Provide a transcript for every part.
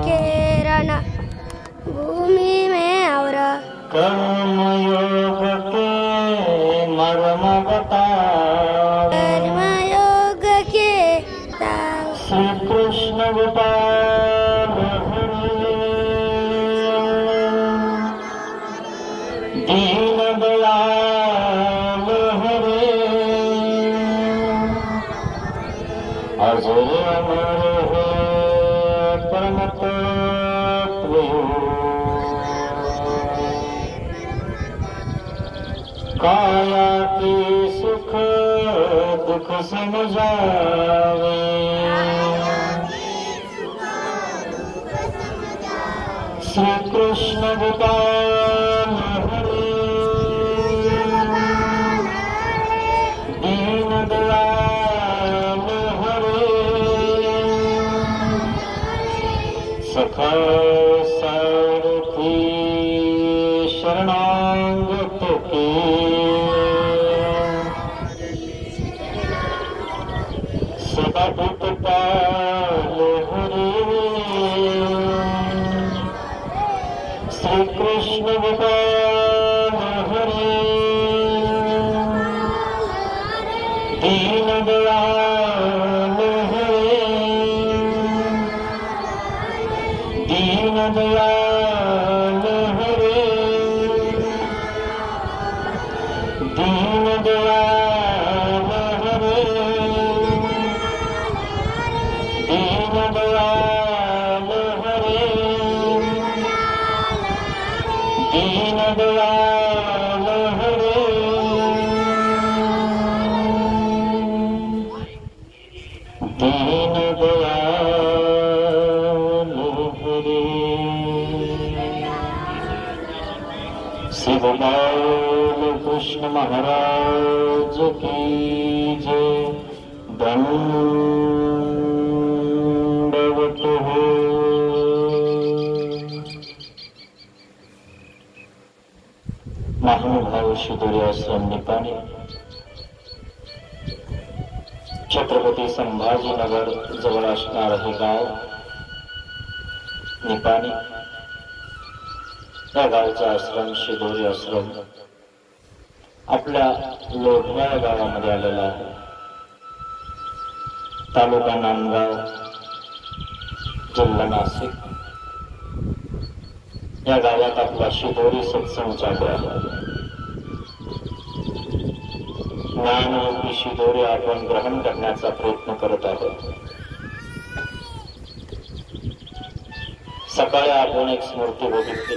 केरण भूमि में और कर्मयोग के मर्म बताओ। कर्मयोग के श्री कृष्ण गोपाल हरे दीन दयाल हरे अजर अमर है परम तत्व काया के सुख दुख समझावे। श्री कृष्ण गोपाल हरे दीन दयाल हरे सखा सारथी शरणागत के सदा भूतपाल हरे। श्री कृष्ण गोपाल हरे दीन दयाल हरे दीन दयाल हरे दीन दयाल हरे दीन दयाल हरे दीन दयाल हरे। दीन दयाल हरे। श्री गोपाल कृष्ण महाराज की जय। दंडवत हो। महानुभाव शिदोरी आश्रम निपाणी छत्रपती संभाजीनगर जवळ असणार हे गाव निपाणी। या गावचा आश्रम शिदोरी आश्रम आपल्या लोढवा गावामध्ये आलेला आहे। तालुका नांदगाव जिल्हा नाशिक या गावात आपला शिदोरी सत्संग चालू आहे। ज्ञानरूपी शिदोरी आपण ग्रहण करण्याचा प्रयत्न करत आहोत। सकाळी आपण एक स्मृती बघितली।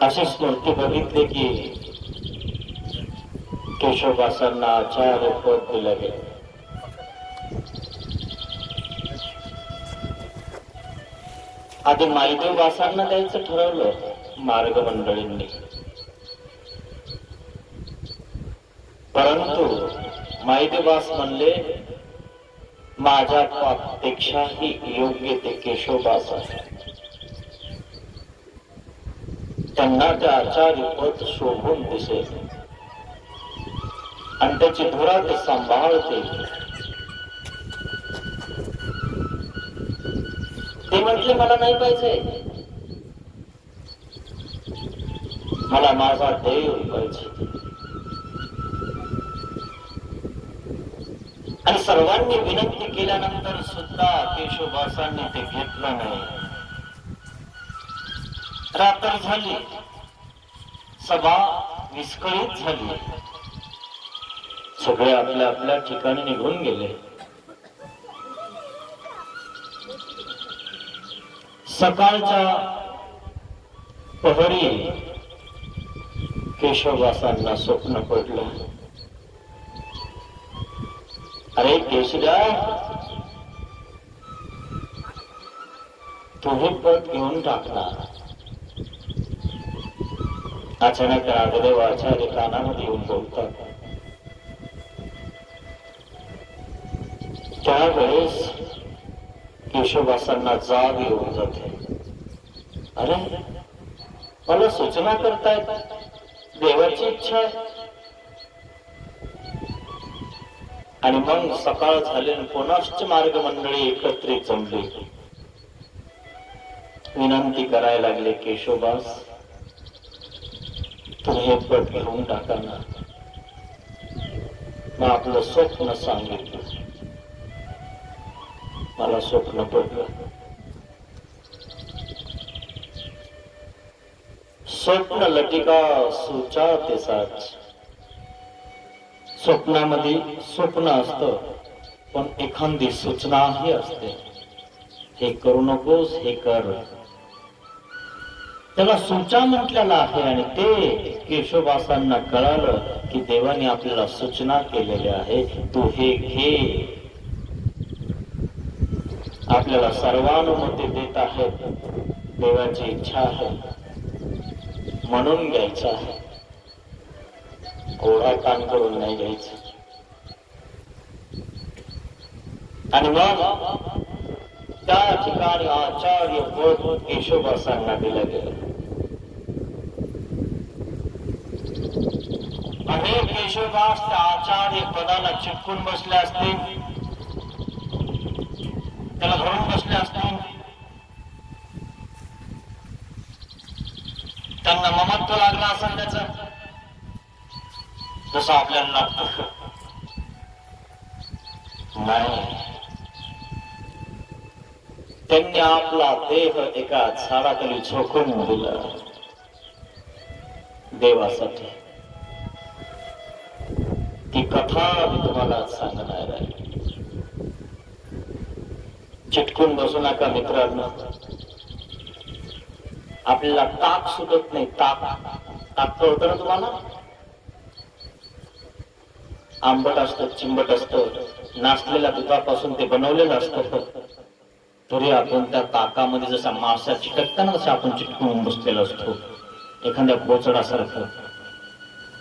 अशी स्मृती बघितली की केशवदासांना आचार्य पद दिलं गेलं। आधी माईदेवदासांना द्यायचं ठरवलं मार्गमंडळींनी, परंतु माईदेवदास म्हणले माझ्या पेक्षाही योग्य ते केशवदास आहे, त्यांना ते आचार्य पद शोभून दिसेल आणि त्याची धुरा ते सांभाळतील। ते म्हटले मला नाही पाहिजे, मला माझा देव पाहिजे। आणि सर्वांनी विनंती केल्यानंतर सुद्धा केशवदासांनी ते घेतलं नाही। रात्र झाली, सभा विस्कळीत झाली, सगळे आपल्या आपल्या ठिकाणी निघून गेले। सकाळच्या पहरी केशवदासांना स्वप्न पडलं, अरे केशवदा, तू हे पद घेऊन टाकणार। अचानक नागदेव आचार्य कानामध्ये येऊन बोलतात। त्यावेळेस केशवदासांना जाग येऊन जाते, अरे मला सूचना करतायत, देवाची इच्छा आहे। आणि मग सकाळ झाले पुनश्च मार्ग मंडळी एकत्रित जमली. विनंती करायला लागले, केशवदास तुम्ही हे पट घेऊन टाका ना. मग आपलं स्वप्न सांगितलं. मला स्वप्न पडलं. स्वप्न लटिका सुचाते साच. स्वप्नामध्ये स्वप्न असतं, पण एखादी सूचनाही असते. हे करू नकोस, हे कर. त्याला सूचा म्हटलेला आहे. आणि ते केशवदासांना कळालं की देवाने आपल्याला सूचना केलेली आहे, तू हे घे. आपल्याला सर्वानुमती देत आहेत. देवाची इच्छा आहे म्हणून घ्यायचं आहे. ओढा कान करून नाही घ्यायचं. आणि मग त्या ठिकाणी आचार्य पद केशवदासांना दिलं गेलं. अनेक केशवदास त्या आचार्य पदाला चिपकून बसले असतील, त्याला धरून बसले असतील. त्यांना ममत्व लागलं असेल त्याचं, जसं आपल्याला लागतं. नाही, त्यांनी आपला देह एका झाडाखाली झोकून दिला देवासाठी. ती कथा मी तुम्हाला सांगणार आहे. चिटकून बसू नका मित्रांनो. आपल्याला ताक सुटत नाही. ताक कळतं ना तुम्हाला? आंबट असतं, चिंबट असतं, नासलेल्या दुधापासून ते बनवलेलं असतं. तरी आपण त्या ताकामध्ये जसा मासा चिटकता ना, तसं आपण चिटकून बसलेला असतो एखाद्या बोचडासारखं.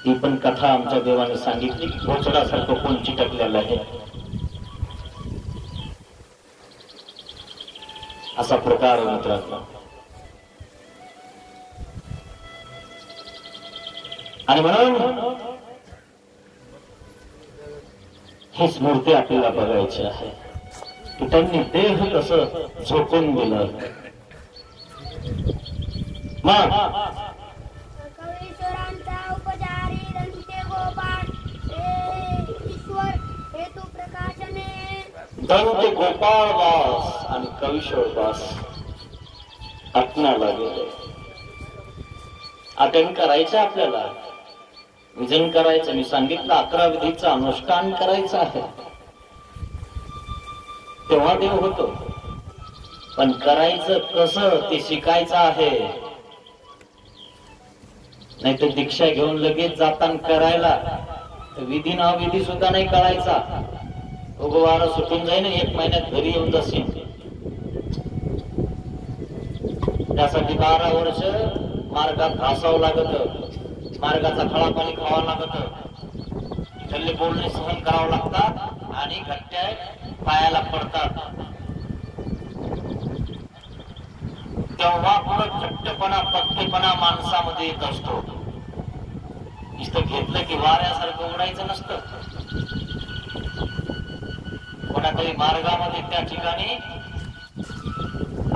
ही पण कथा आमच्या देवाने सांगितली की बोचडासारखं कोण चिटकलेलं आहे. असा प्रकार मित्रांनो. आणि म्हणून ही स्मृती आपल्याला बघायची आहे की त्यांनी देह कसं झोकून दिलं. मग कवीश्वरांचा उपचारी दंते गोपाळ ईश्वर हेतू प्रकाशने दंत गोपाळ दास आणि कवीश्वर दास आत्म्याला गेले. अटेंड करायचं आपल्याला, विजन करायचं. मी सांगितलं 11 विधीचं अनुष्ठान करायचं आहे, तेव्हा देव होतो. पण करायचं कसं ते शिकायचं आहे. नाही तर दीक्षा घेऊन लगेच जाताना करायला विधी ना विधी सुद्धा नाही कळायचा. वारा सुटून जाईन, 1 महिन्यात घरी येऊन जाशील. त्यासाठी 12 वर्ष मार्गात घासावं लागत, मार्गाचा खळा पाणी खावावं लागत, इथले बोलणे सहन करावं लागतात आणि घट्ट्या पायाला पडतात. तेव्हा पुढं घट्टपणा पक्केपणा माणसामध्ये येत असतो. नुसतं घेतलं की वाऱ्यासारखं उडायचं नसतं. कोणातरी मार्गामध्ये त्या ठिकाणी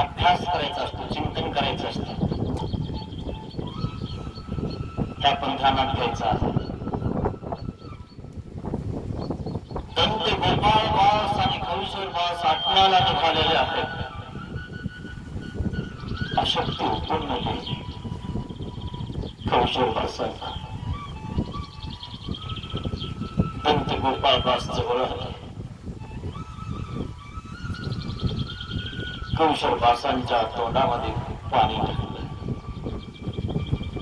अभ्यास करायचा असतो, चिंतन करायचं असतं. त्या पण ध्यानात घ्यायचा. दंत गोपाळ वास आणि कवीश्वर वास आत्म्याला निघालेले आहेत. अशक्ती उत्पन्न होईल कवीश्वर वासाला. दंत गोपाळ वास जवळ आले. कवीश्वर वासांच्या तोंडामध्ये पाणी टाकलं.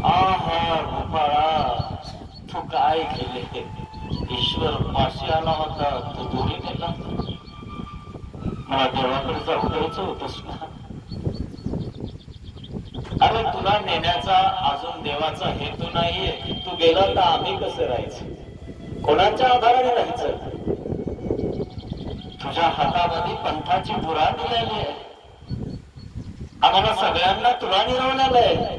आहा गोपाळा, तू काय केले? ईश्वर पाशी आला होता, तू दूरी गेला. मला देवाकडे जाऊ द्यायचं होतंस ना. अरे तुला नेण्याचा अजून देवाचा हेतू नाहीये. तू गेला तर आम्ही कसं राहायचं? कोणाच्या आधाराने राहायचं? तुझ्या हातामध्ये पंथाची धुरा दिलेली आहे. आम्हाला सगळ्यांना तुला निरवलेलं आहे.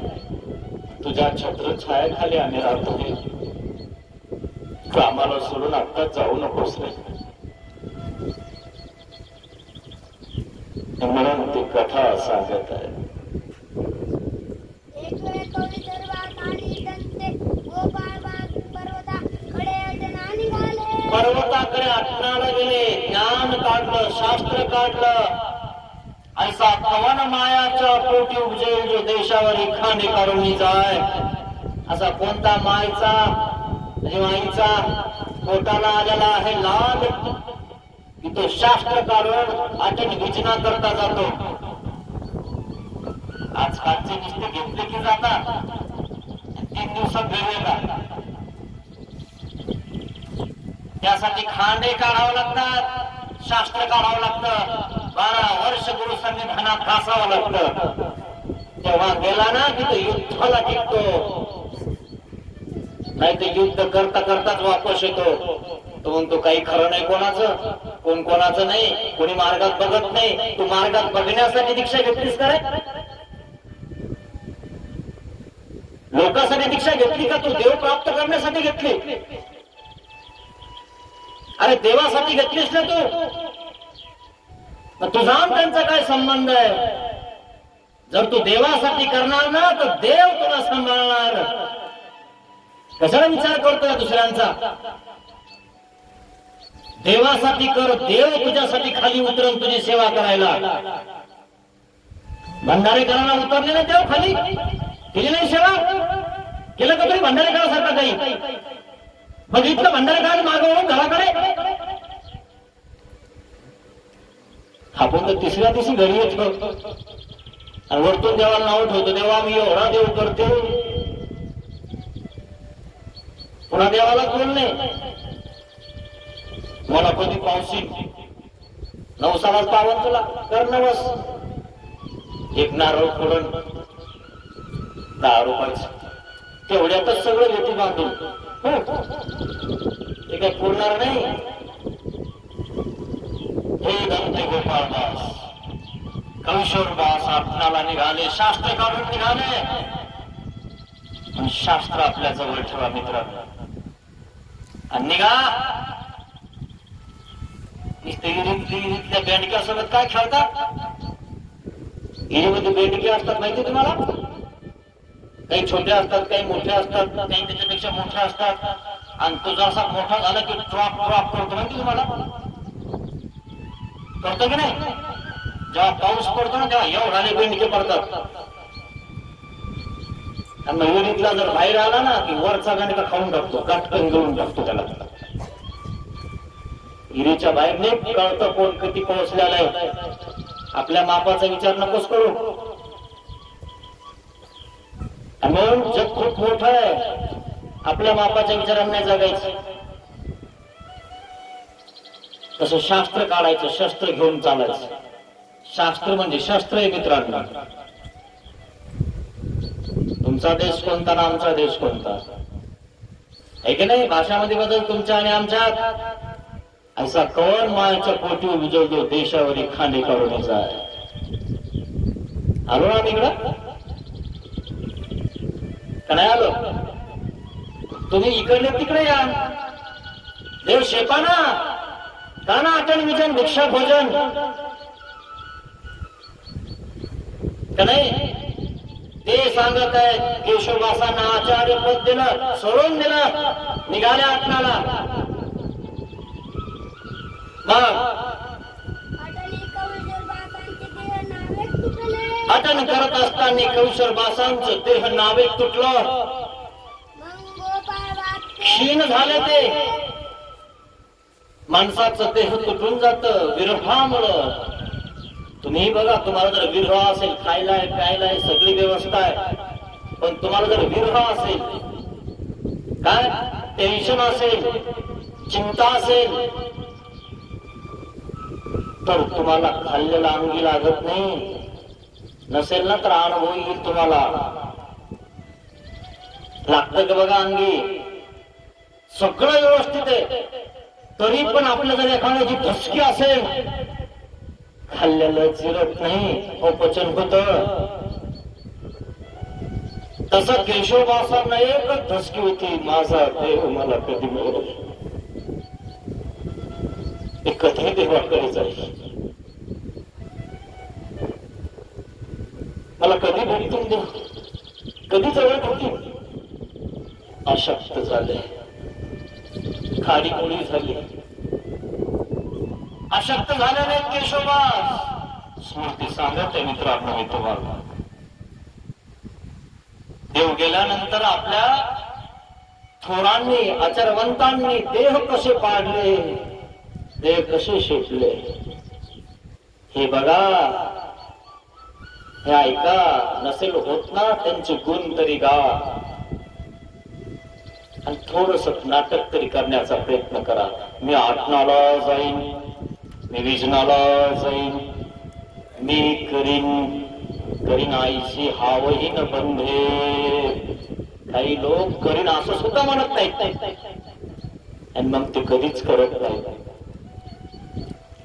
तुझ्या छत्रछायाखाली आम्ही राहतो. आम्हाला सोडून आता जाऊ नकोस रे. म्हणून ती कथा सांगत आहे. एक वेळ कवडी सर्वात आणि त्यांचे गोपाळ बाग पर्वताकडे अटना निघाले. पर्वताकडे अटनाला गेले. ज्ञान काढलं, शास्त्र काढलं. ऐसा कवन मायाच्या पोटी उपजेल जो देशावर खांडे काढून जाय. असा कोणता मायचा म्हणजे माईचा पोटाला आलेला आहे लाल की तो शास्त्र काढून अटक विचना करता जातो. आजकालचे नुसते घेतले की जातात, 3 दिवसात घरी येतात. त्यासाठी खांडे काढावं लागतात, शास्त्र काढावं लागतं, 12 वर्ष गुरु संविधानात घासावं लागतं. तेव्हा गेला ना की तो युद्धाला टिकतो. नाही तर युद्ध करता करताच वापस येतो. तो म्हणतो काही खरं नाही कोणाचं, कोण कोणाचं नाही, कोणी मार्गात बघत नाही. तू मार्गात बघण्यासाठी दीक्षा घेतलीस का रे? लोकांसाठी दीक्षा घेतली का तू देव प्राप्त करण्यासाठी घेतली? अरे देवासाठी घेतलीस ना तू. तुझा त्यांचा काय संबंध आहे? जर तू देवासाठी करणार ना तर देव तुला सांभाळणार. कशाला विचार करतोय दुसऱ्यांचा? देवासाठी कर, देव तुझ्यासाठी खाली उतरून तुझी सेवा करायला. भंडारेकरांना उतरले नाही देव खाली, केली नाही सेवा? केलं का तुम्ही भंडारेकरासारखं काही? बघितलं भंडारेकरांनी मागं वळून घराकडे? आपण तर तिसऱ्या दिवशी घरी येतो आणि वरतून देवाला नाव ठेवतो, देवा मी एवढा देव करते. पुन्हा देवाला कोण नाही. मला कधी पावशी नवसालाच पावन तुला कर नवस. एक नारळ फोडून 10 रुपयाचं तेवढ्यातच सगळं घेते बांधून. ते काही पुरणार नाही. हे धनते गोपाळदास कौशोरदास आपणाला निघाले, शास्त्र काढून निघाले. आणि शास्त्र आपल्या जवळ ठेवा मित्रांनो आणि निघा. इरीतल्या बेंडक्यासोबत काय खेळतात? इरीमध्ये बेंडके असतात माहिती तुम्हाला? काही छोटे असतात, काही मोठे असतात, काही त्याच्यापेक्षा मोठे असतात. आणि तो जसा मोठा झाला की ड्रॉप ड्रॉप करतो माहिती तुम्हाला? करतो की नाही? जेव्हा पाऊस पडतो ना तेव्हा एवढाले बेंडके पडतात. आणि विहिरीतला जर बाहेर आला ना की वरचा बेंडका खाऊन टाकतो, गाठकन घेऊन टाकतो त्याला. विहिरीच्या बाहेर नाही कळतं कोण किती पोहोचलेला आहे. आपल्या मापाचा विचार नकोच करू. म्हणून जग खूप मोठं आहे, आपल्या मापाच्या विचारांना नाही जगायचं. तसं शास्त्र काढायचं, शस्त्र घेऊन चालायचं. शास्त्र म्हणजे शस्त्र आहे मित्रांनो. तुमचा देश कोणता ना आमचा देश कोणता आहे की नाही? भाषामध्ये बदल तुमच्या आणि आमच्यात. ऐसा कवन मायाच्या पोटी उजवतो देशावर खांडे काढून जाय. आलो ना इकडं का नाही आलो? तुम्ही इकडले तिकडे या. देव शेपाना का ना अटल विजन भिक्षा भोजन का नाही? ते सांगत आहे केशवदासांना आचार्य पद दिलं, सोडून दिलं, निघाले आटणाला. अटन करत असताना कौशरबासांचं देह नावे तुटलं, क्षीण झाले. ते माणसाचं देह तुटून जातं विरहामुळं. तुम्ही बघा, तुम्हाला जर विरह असेल, खायला आहे प्यायला आहे सगळी व्यवस्था आहे, पण तुम्हाला जर विरह असेल, काय टेन्शन असेल, चिंता असेल, तर तुम्हाला खाल्लेला अंगी लागत नाही. नसेल ना तर अनुभव येईल तुम्हाला. लागतं का बघा अंगी? सगळं व्यवस्थित आहे, तरी पण आपल्या जर एखाद्याची धसकी असेल, खाल्लेलं चिरत नाही, अपचन होत. तसं केशवदासांना एकच धसकी होती, माझा देव मला कधी मिळेल, कधी देवाकडे जाईल. भेटतील देव, कधी जवळ भेटतील? अशक्त झाले, खाडी मुळी झाली, अशक्त झाल्याने केशवदास स्मृती सांगत आहे मित्रांनो मी तुम्हाला. देव गेल्यानंतर आपल्या थोरांनी आचारवंतांनी देह कसे पाडले, देह कसे शेपले हे बघा, हे ऐका. नसेल होत ना त्यांचे गुण तरी गा, आणि थोडस नाटक तरी करण्याचा प्रयत्न करा. मी आटणाला जाईन, मी विजनाला जाईन, मी करीन आईची हावही न बंधे. काही लोक करीन असं सुद्धा म्हणत नाहीत आणि मग ते कधीच करत नाही.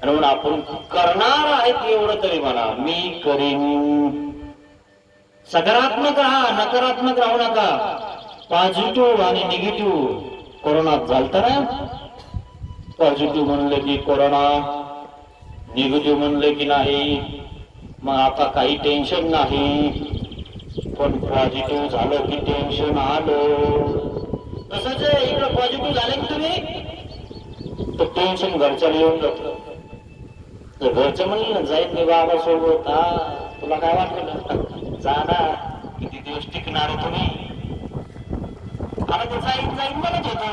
म्हणून आपण करणार आहेत एवढं तरी म्हणा, मी करीन. सकारात्मक राहा, नकारात्मक राहू नका. पॉझिटिव्ह आणि निगेटिव्ह. कोरोनात झालत ना, पॉझिटिव्ह म्हणलं की कोरोना, निगेटिव्ह म्हणलं की नाही, मग आता काही टेन्शन नाही. पण पॉझिटिव्ह झालं की टेन्शन आलं. तसंच इकडं पॉझिटिव्ह झालं की तुम्ही तर टेन्शन घरच्याला येऊन जातं. घरचं म्हणलं ना जाईन मी बाबा सोबत, तुला काय वाटलं जा ना, किती दिवस टिकणार तुम्ही? आता ते जाईन म्हणत होता.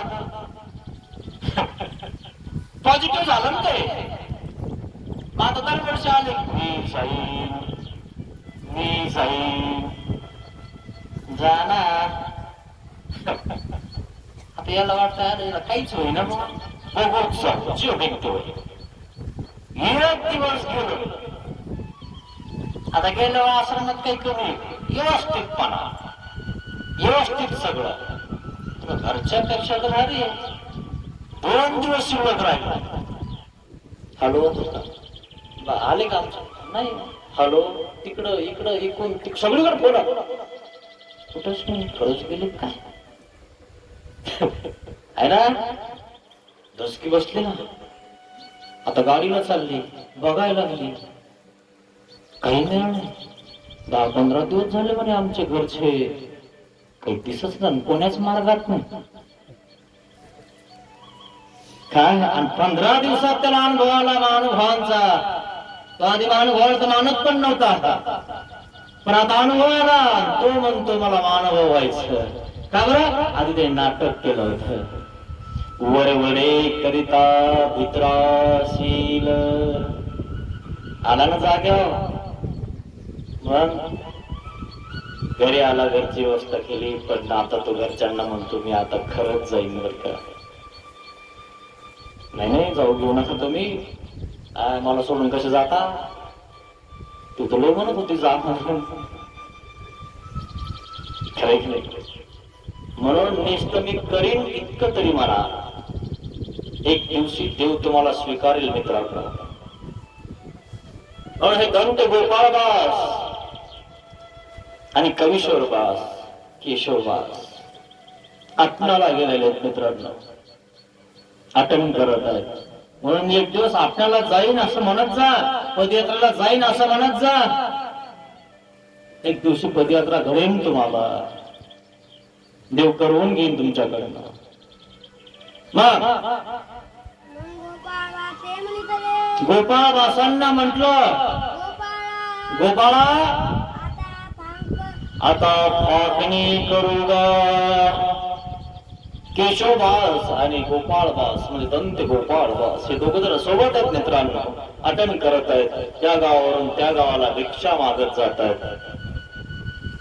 पॉझिटिव्ह झालं ना ते. आता दरवर्षी आले मी जाईन जा ना. आता याला वाटतं काहीच होईना मग बघू जीव भेटतो. एक दिवस गेलो, आता गेल्या आश्रमात काही कमी व्यवस्थितपणा, व्यवस्थित सगळं. घरच्या पेक्षा तर भारी आहे. 2 दिवस शिल्लक राहिला. हॅलो आले का आमच्या? नाही. हॅलो तिकडं इकडं इकडून सगळीकडे बोला. कुठंच नाही, खरंच गेले काय आहे ना. धसकी बसली ना, आता गाडीला चालली, बघायला लागली, काही नाही. 10-15 दिवस झाले म्हणे आमचे घरचे काही दिसत नाही, कोण्याच मार्गात नाही काय. आणि 15 दिवसात त्याला अनुभव आला महानुभावांचा. तो आधी महानुभावाला तर मानत पण नव्हता, पण आता अनुभव आला. तो म्हणतो मला महानुभव व्हायचं. का बरं? आधी ते नाटक केलं होतं. वरवडे करिता भित्राशील आला ना जाग्यावर. मग घरी आला, घरची व्यवस्था केली, पण आता तो घरच्यांना म्हणतो मी आता खरंच जाईन बर का. नाही जाऊ घेऊ नका तुम्ही, मला सोडून कसे जाता? तू तर लय म्हणत होती जा म्हणून. खरंय की नाही? म्हणून नुसतं मी करीन इतकं तरी म्हणा. एक दिवशी देव तुम्हाला स्वीकारेल मित्रांनो. हे दंत गोपाळदास आणि कविश्वरदास, केशवदास आटणाला गेलेले आहेत मित्रांनो, आठवण करत आहेत. म्हणून एक दिवस आपल्याला जाईन असं म्हणत जा, पदयात्रेला जाईन असं म्हणत जा. एक दिवशी पदयात्रा घडेन तुम्हाला, देव करवून घेईन तुमच्याकडनं. मग गोपाळदासांना म्हटलं, गोपाळा आता फाकणी करूगा. केशवदास आणि गोपाळदास म्हणजे दंत गोपाळदास हे दोघं जण सोबत आहेत मित्रांनो, आठवण करत आहेत. त्या गावावरून त्या गावाला भिक्षा मागत जात आहेत.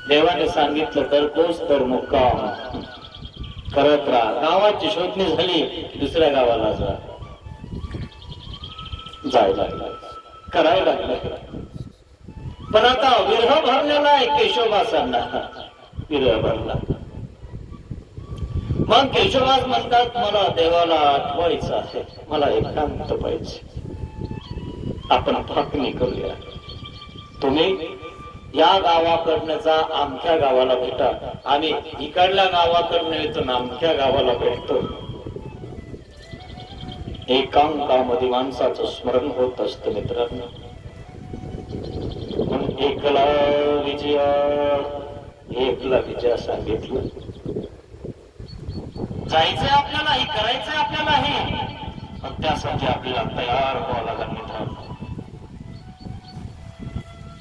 देवाने सांगितलं तर तोच तर मुक्काम करत राहा. गावाची शोधणी झाली दुसऱ्या गावाला जायला करायला लागलं. पण आता विरह भरलेला आहे केशवदासांना, विरह भरला. मग केशवदास म्हणतात मला देवाला आठवायचं आहे, मला एकांत पाहिजे, आपण फाकणी करूया. तुम्ही या गावाकडनं जा, आमच्या गावाला भेटा. आम्ही इकडल्या गावाकडनं येतो ना आमच्या गावाला भेटतो. एकांतामध्ये माणसाचं स्मरण होत असतं मित्रांनो. एकला विजया, एकला विजया सांगितलं. जायचंय आपल्याला, हे करायचंय आपल्याला, हे पण त्यासाठी आपल्याला तयार व्हावं लागेल मित्रांनो,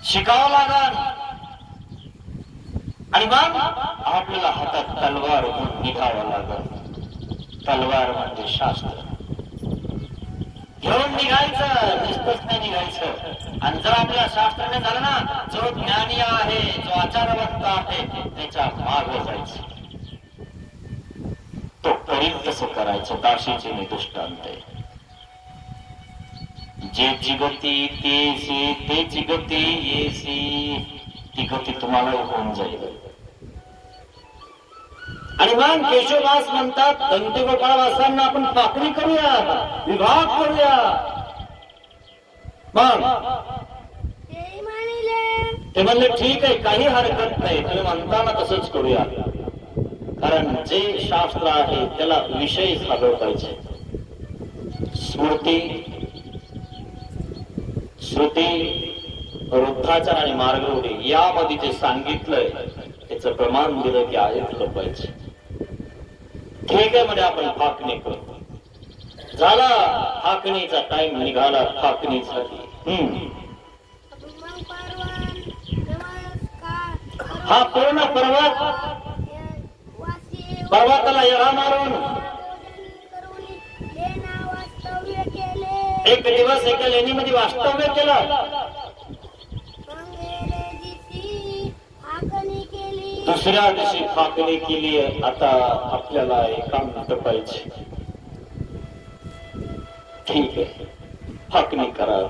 शिकावं लागेल. आणि मग आपल्याला हातात तलवार घेऊन निघावं लागेल. तलवार म्हणजे शास्त्र घेऊन निघायचं, नुसतंच नाही निघायचं. आणि जर आपल्याला शास्त्राने झालं ना, जो ज्ञानी आहे, जो आचारवंत आहे, त्याच्या मागे जायचं. तो करील तसं करायचं. दाशीचे निदृष्टांत आहे. जे जिगती तेसी, ते जिगती येसी, ती गती तुम्हाला होऊन जाईल. आणि मग केशवदास म्हणतात, दंतगोपाळवासांना आपण पाकळी करूया, विभाग करूया. मग ते म्हणले ठीक आहे, काही हरकत नाही, तुम्ही म्हणताना तसंच करूया. कारण जे शास्त्र आहे त्याला विषय सादर पाहिजे. स्मृती, श्रुती, वृद्धाचार आणि मार्गरूढी यामध्ये जे सांगितलंय त्याचं प्रमाण दिलं की ऐकलं पाहिजे. ठीक आहे म्हणजे आपण फाकणी करू. झाला फाकणीचा टाइम निघाला, फाकणी झाली. हा पूर्ण पर्वताला येळा मारून एक दिवस एका लेणीमध्ये वास्तव्य केलं. दुसऱ्या दिवशी फाकणी केली. आता आपल्याला एकांत पाहिजे. ठीक आहे, फाकणी करा.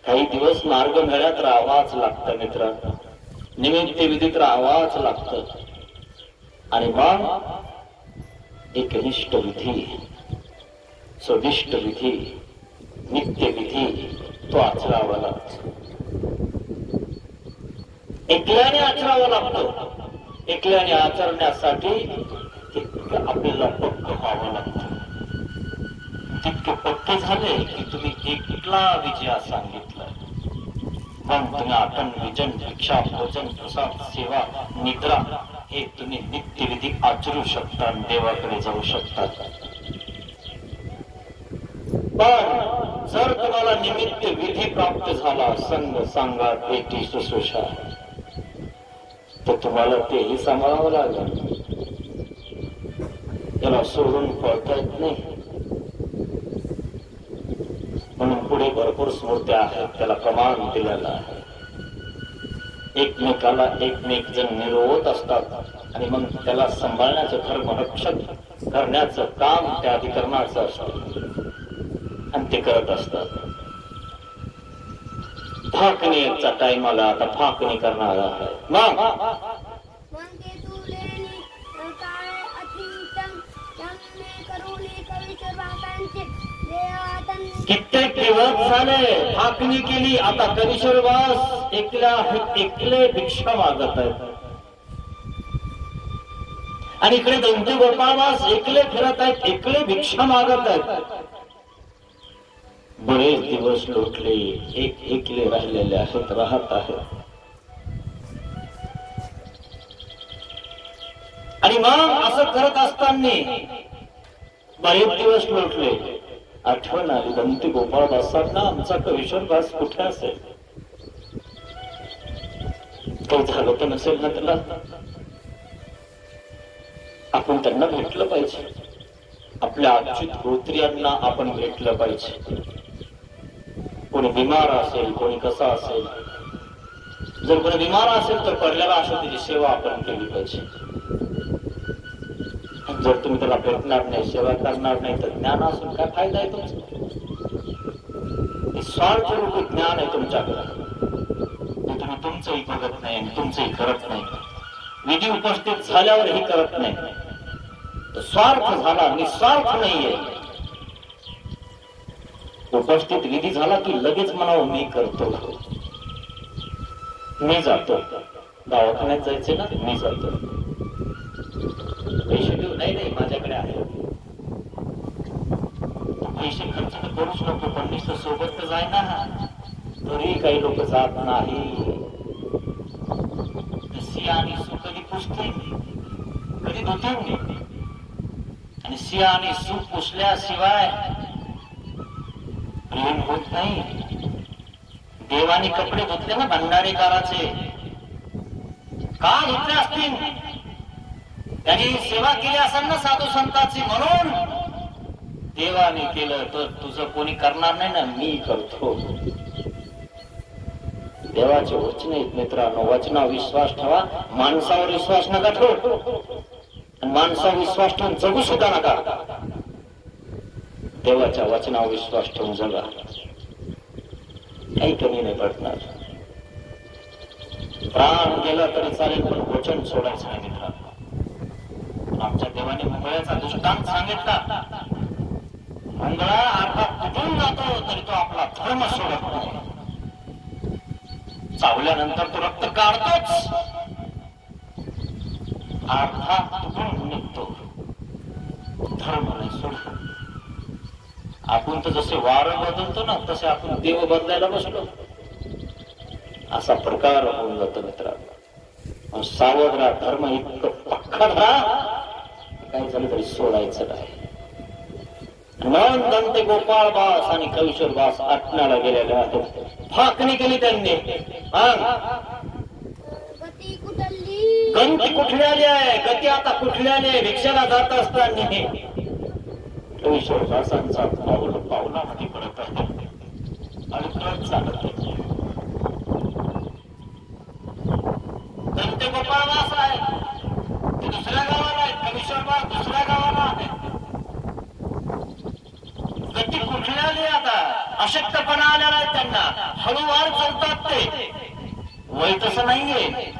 काही दिवस मार्ग मेळ्यात राहावाच लागतं मित्रांनो, निमित्त विधीत राहावाच लागतं. आणि मग एक निष्ठ विधी, स्वदिष्ट विधी, नित्य विधी तो आचरावा लागतो. एकल्याने आचरावा लागतो. एकल्याने आचरण्यासाठी आपल्याला पक्क व्हावं लागतं. तितके पक्के झाले की तुम्ही एकला विजया सांगितलं, मग तुम्ही आटन विजन, भिक्षा, भोजन, प्रसाद, सेवा, निद्रा हे तुम्ही नित्यविधी आचरू शकता, देवाकडे जाऊ शकता. पण जर तुम्हाला निमित्त विधी प्राप्त झाला, संग सांगा भेटी शुश्रूषा, तर तुम्हाला तेही सांभाळावं लागेल. त्याला सोडून पळता येत नाही. म्हणून पुढे भरपूर स्मृत्या आहेत, त्याला प्रमाण दिलेलं आहे. एकमेकाला एकमेक जण निरोवत असतात आणि मग त्याला सांभाळण्याचं, धर्मरक्षक करण्याचं काम त्या अधिकरणाचं असतं आणि ते करत असतात. फाकणीचा टाइम आला, आता फाकणी करणार आहे. कित्येक दिवस झाले फाकणी केली. आता कविश्वरवास एकले भिक्षा मागत आहेत आणि इकडे दंती गोपाळवास एकले फिरत आहेत, एकले भिक्षा मागत आहेत. बरेच दिवस लोटले, एकले राहिलेले आहेत, राहत आहेत. आणि मग असं करत असताना बरेच दिवस लोटले. आठवण आली, दंती गोपाळवासांना आमचा कविश्वरवास कुठे असेल? काही झालं तर नसेल ना त्याला? आपण त्यांना भेटलं पाहिजे. आपल्या अच्युत गोत्रियांना आपण भेटलं पाहिजे. कोणी बिमार असेल, कोणी कसा असेल. जर कोणी बिमार असेल तर पडलेला असेल त्याची सेवा आपण केली पाहिजे. जर तुम्ही त्याला भेटणार नाही, सेवा करणार नाही, तर ज्ञान असून काय फायदा आहे तुमचा? स्वार्थ रूपी ज्ञान आहे तुमच्याकडे. तुम्ही तुमचंही बघत नाही आणि तुमचंही करत नाही. विधी उपस्थित झाल्यावरही करत नाही. स्वार्थ झाला, निस्वार्थ नाहीये. उपस्थित विधी झाला की लगेच म्हणावं मी करतो, मी जातो. दवाखान्यात जायचे ना, मी जातो. पैसे देऊ? नाही, माझ्याकडे आहे. पैसे खर्च तर करूच नको, पण नुसतं सोबत तर जाय ना. तरी काही लोक जात नाही. सिंह आणि सूप कधी पुसते, कधी धुते, आणि सिंह आणि सूप पुसल्याशिवाय प्रेम होत नाही. देवाने कपडे धुतले ना भंडारीकाराचे, का धुतले असतील? त्यांनी सेवा केली असेल ना साधू संतांची, म्हणून देवाने केलं. तर तुझं कोणी करणार नाही ना, मी करतो. देवाचे वचन आहेत मित्रांनो, वचनावर विश्वास ठेवा. माणसावर विश्वास नका ठेवू, आणि माणसावर विश्वास ठेवून जगू सुद्धा नका. देवाच्या वचनावर विश्वास ठेवून जगा, काही कमी नाही पडणार. प्राण गेला तरी चालेल, पण वचन सोडायचं नाही मित्रांनो. आमच्या देवाने मंगळाचा दृष्टांत सांगितला. मंगळा अर्थात तुटून जातो तरी तो आपला धर्म सोडत नाही. चावल्यानंतर तो रक्त काढतोच, अर्थात तुटून निघतो, धर्म नाही सोडतो. आपण तर जसे वारं बदलतो ना, तसे आपण देव बदलायला बसलो, असा प्रकार होऊन जातो मित्रांनो. सावध राहा, धर्म इतकं पक्का राहा, काही झालं तरी सोडायचं नाही. म्हणून दंते गोपाळ बास आणि कविश्वर बास आटण्याला गेलेले आहेत. फाकणी केली त्यांनी. गंती कुठली आली आहे, गती आता कुठली आली आहे. भिक्षाला जात असताना कविश्वर बासांचा पावलामध्ये पडत आहे आणि परत चालत आहे. दंते गोपाळ बास आहे, ते दुसऱ्या गावाला आहेत. कविश्वर बास दुसऱ्या गावाला आहे. गती कुठली आली आता, अशक्तपणा आलेला आहे त्यांना. हळूवार चालतात ते, वय तसं नाहीये.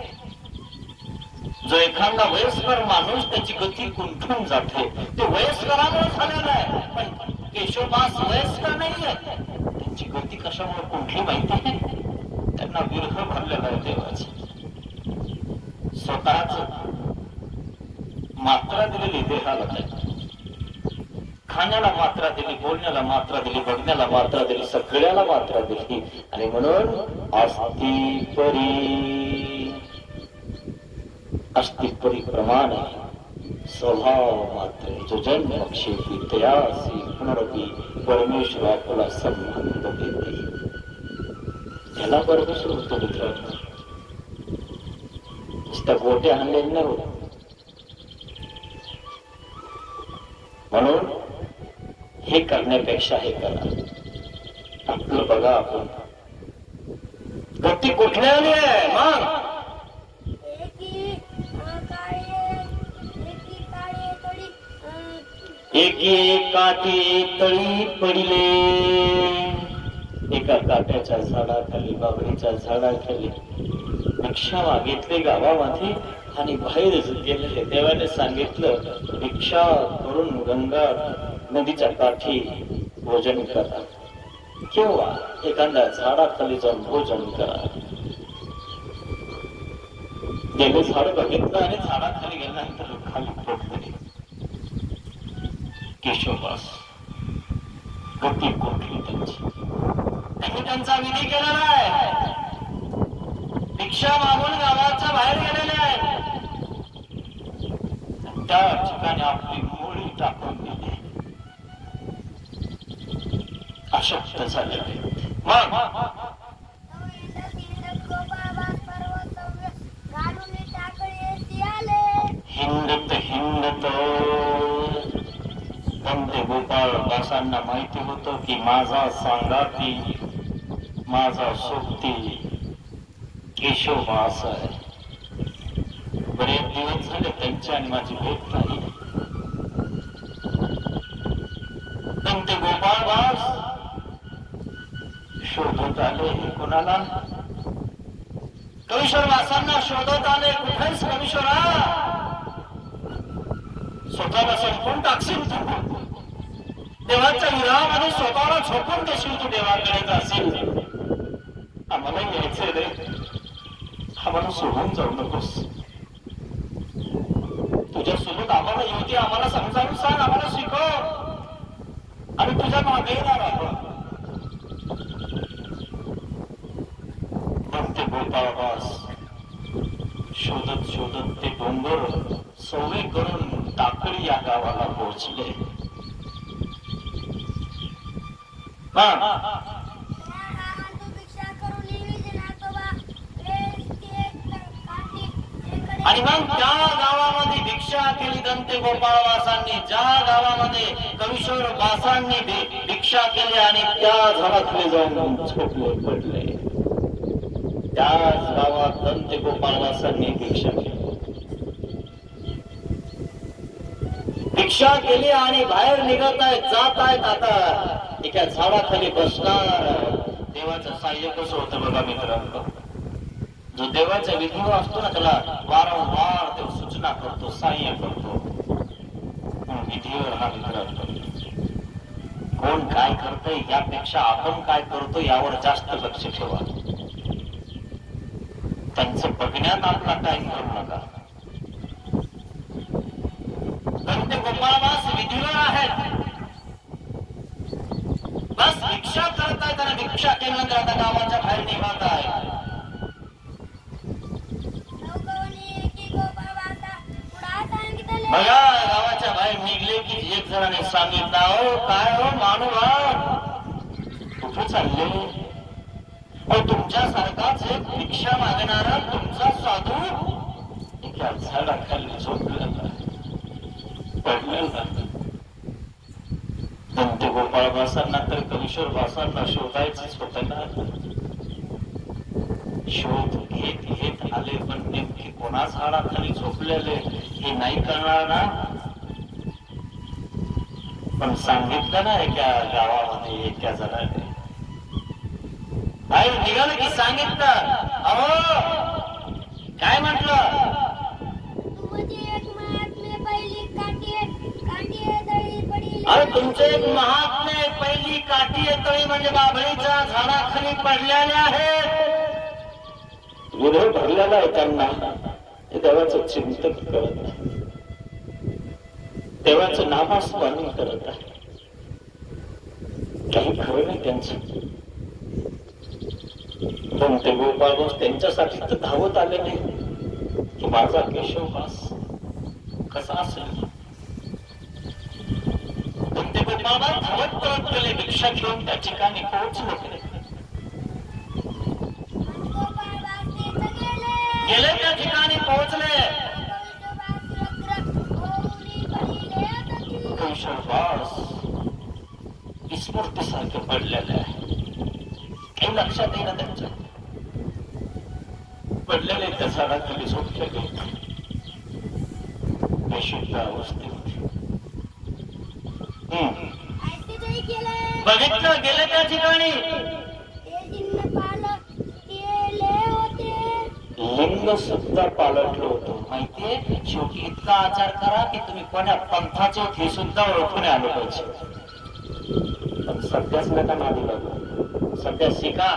जो एखादा वयस्कर माणूस त्याची गती कुंठून जाते, ते वयस्करामुळे झालेलं आहे. पण केशवबास वयस्कर नाहीये, त्यांची गती कशामुळे कुंठली माहिती आहे? त्यांना विरह भरलेला आहे देवाची. स्वतःच मात्रा दिलेली देहाला, खाण्याला मात्रा दिली, बोलण्याला मात्रा दिली, बघण्याला मात्रा दिली, सगळ्याला मात्रा दिली. आणि म्हणून अस्तिपरी प्रमाणे स्वभाव मात्र जो जन्म क्षेत्री तयासी पुनरपी परमेश्वर आपला संबंध देते. त्याला परमेश्वर होतो मित्रांनो. नुसत्या गोट्या हाणलेल्या नाही होत. म्हणून हे करण्यापेक्षा हे करा. आपलं बघा, आपण गती कुठल्या आली आहे. मग एकी काठी तळी पडिले, एका काट्याच्या झाडाखाली, बाबळीच्या झाडाखाली भिक्षा मागितली गावामध्ये आणि बाहेर गेलेले. देवाने सांगितलं भिक्षा करून गंगा नदीच्या काठी भोजन करा किंवा एखाद्या झाडाखाली जाऊन भोजन करा. गेले झाड बघितलं आणि झाडाखाली गेल्यानंतर खाली पोटली. केशवबास गती कोठली त्यांची. त्यांनी त्यांचा विधी केलेला आहे. भिक्षा मागून गावाच्या बाहेर गेलेले आहेत. त्या ठिकाणी आपली मुळी टाकून दिली, अशक्त झालेले. मग हिंडत हिंडत दंते गोपाळ दासांना माहिती होतं की माझा सांगाती, माझा सोबती केशवबास आहे. बरेच दिवस झाले त्यांची आणि माझी भेट नाही. दंते गोपाळ बास शोधत आले कोणाला. कविश्वर वासांना शोधत आले. कुठेच कविश्वरा, स्वतःला संपून टाकशील तू, देवाच्या विरामध्ये स्वतःला झोपून देशील तू, देवाकडे जाशील. आम्हाला यायचंय रे, आम्हाला सोडून जाऊ नकोस. तुझ्या सोबत आम्हाला येऊ दे, आम्हाला समजावून सांग, आम्हाला शिकव, आणि तुझ्या मागे येणार आहोत. गोपाळदास शोधत शोधत ते डोंगर सवय करून टाकळी या गावाला पोहोचले. आणि मग त्या गावामध्ये भिक्षा केली दंते गोपाळवासांनी, ज्या गावामध्ये कवीश्वर वासांनी भिक्षा केली आणि त्या झाडाखाली जाऊन झोपले पडले, त्याच गावात दंते गोपाळवासांनी भिक्षा केली. भिक्षा केली आणि बाहेर निघत आहेत, जात आहेत. आता एका झाडाखाली बसणार. देवाचं साह्य कसं होतं बघा मित्रांनो. जो देवाचा विधू असतो ना त्याला वारंवार देव सूचना करतो, साह्य करतो. विधीवर हा विचार करतो. कोण काय करतंय यापेक्षा आपण काय करतो यावर जास्त लक्ष ठेवा. त्यांचं बघण्यात आपला टाइम करू नका. दंते गोपाळदास विधीवर आहेत, बस भिक्षा करताय. त्यांना भिक्षा केल्यानंतर आता गावाच्या बाहेर निघत आहे. बघा गावाच्या बाहेर निघले की एक जणाने सांगितलं, हो काय हो मानवा कुठे चालले? तुमच्यासारखाच एक भिक्षा मागणारा तुमचा साधू एका झाडाखाली झोपलेला पडलेला. दंते गोपाळवासांना तर कवीश्वर वासांना शोधायचंच होतं ना. शोध घेत घेत आले, पण नेमकी कोणा झाडाखाली झोपलेले हे नाही करणार ना. पण सांगितलं ना एका गावामध्ये एका जणाने बाहेर निघालं की सांगितलं, अहो काय म्हटलं? अरे तुमचे एक महात्मे पहिली काठी तळी म्हणजे बाभळीच्या झाडाखाली पडलेल्या आहेत. विरोध भरलेला आहे त्यांना. ते देवाचं चिंतन करत नाही, देवाचं नामस्मरण करत आहे. काही खरं नाही त्यांचं. पण ते गोपाळदास त्यांच्यासाठी तर धावत आले नाही की माझा केशवदास कसा असेल. पण ते गोपाळदास धावत परत गेले, भिक्षा घेऊन त्या ठिकाणी पोहोचले. गेले त्या ठिकाणी पोहोचले. केशवदास विस्मृतीसारखे पडलेले आहे. काही लक्षात येईना त्यांच्या. पडलेले त्या झाडाखाली झोपलेले बेशुद्ध अवस्थेत. बघितलं गेले त्या ठिकाणी लिंग सुद्धा पालटलं होतं. माहितीये, शेवटी इतका आचार करा की तुम्ही कोण्या पंथाचे हे सुद्धा ओळखून आलं पाहिजे. पण सध्याच नका नादी लागू. सध्या शिका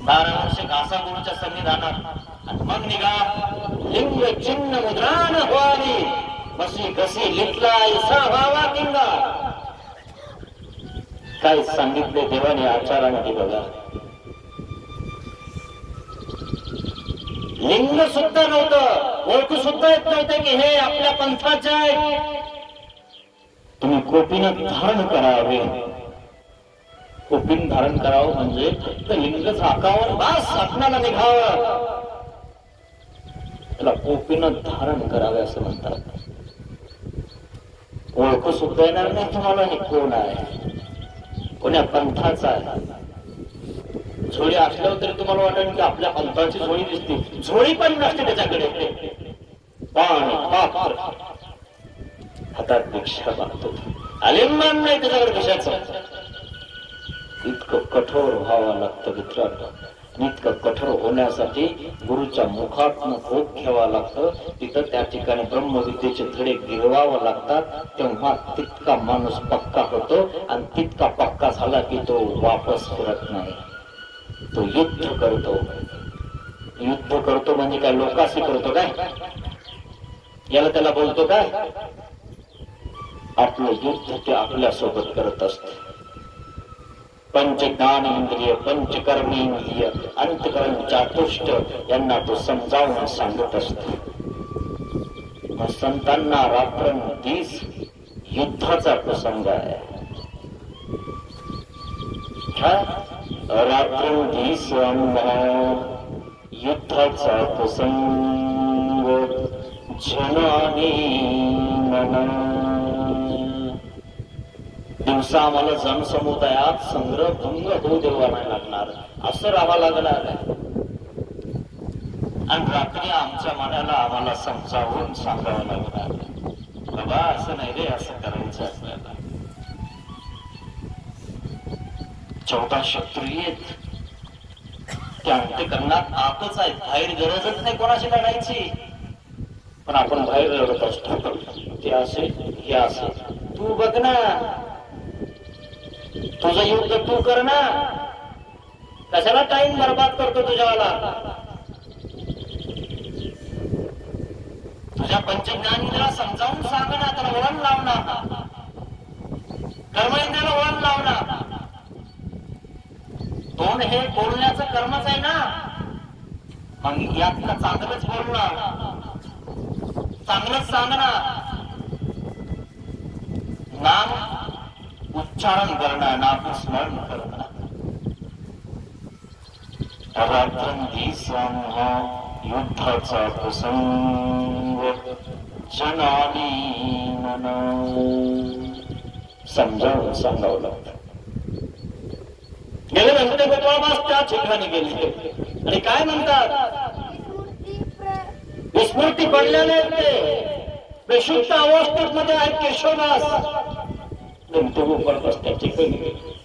12 वर्ष घासा गुरुच्या संविधानात आणि मग निघा. लिंग चिन्ह मुद्रान व्हावी, बसी कशी लिटला ऐसा व्हावा लिंगा. काय सांगितले देवाने आचाराने बघा. लिंग सुद्धा नव्हतं, ओळखू सुद्धा येत नव्हते की हे आपल्या पंथाचे आहे. तुम्ही कोपीनं धारण करावे. कोपीन धारण करावं म्हणजे फक्त लिंग झाकावर बास आपणाला निघावं. त्याला कोपीनं धारण करावे असं म्हणतात. ओळखू सुद्धा येणार नाही तुम्हाला हे कोण आहे, कोण्या पंथाचा आहे. झोळी असल्यावर तरी तुम्हाला वाटेल की आपल्या पंथाची झोळी दिसते. झोळी पण नसते त्याच्याकडे. पाणी पात्र हातात भिक्षा मागतो, आलिंगन नाही त्याच्याकडे कशाचं. इतकं कठोर व्हावं लागतं मित्रांनो. इतकं कठोर होण्यासाठी गुरुच्या मुखातनं भोग घ्यावा लागतं. तिथं त्या ठिकाणी ब्रह्मविद्येचे धडे गिरवावं लागतात. तेव्हा तितका माणूस पक्का होतो आणि तितका पक्का झाला की तो वापस फिरत नाही. तो युद्ध करतो. युद्ध करतो म्हणजे काय लोकांशी करतो काय, याला त्याला बोलतो काय. आपलं युद्ध ते आपल्या सोबत करत असते. पंच ज्ञानेंद्रिय पंचकर्मेंद्रिय अंतकरण चातुष्ट यांना तो समजावून सांगत असतो. मग संतांना रात्रंदिवस युद्धाचा प्रसंग आहे. रात्रंदिवस युद्धाचा प्रसंग जनाने दिवसा आम्हाला जनसमुदायात संग्रह भंग होऊ देवा नाही लागणार, असं राहावं लागणार आहे. आणि रात्री आमच्या मनाला आम्हाला समजावून सांगावं लागणार, बाबा असं नाही रे, असं करायचं आपल्याला. 14 शत्रू येत त्या अंतःकरणात आतच आहेत, बाहेर गरजच नाही कोणाशी लढायची. पण आपण बाहेर लढत असतो, ते असे हे असे. तू बघ ना, तुझं युद्ध तू कर ना, कशाला टाइम बर्बाद करतो तुझ्यावाला. तुझ्या पंचज्ञानीला समजावून सांग ना, त्याला वळण लाव ना, कर्मेंद्रियाला वळण लाव ना. तोंड हे बोलण्याचं कर्मच आहे ना, मग यातलं चांगलंच बोल ना, चांगलंच सांग ना. नाम उच्चारण करणं, नामस्मरण करणं. रात्रंदिवस युद्धाचा प्रसंग जनाने समजावून सांगावं लागतं. गेले नंतर गोपाळबास त्या ठिकाणी गेले आणि काय म्हणतात, विस्मृती पडलेले ते बेशुद्ध अवस्थेत मध्ये आहेत केशवदास. नंतर गोपाळबास त्या ठिकाणी गेले.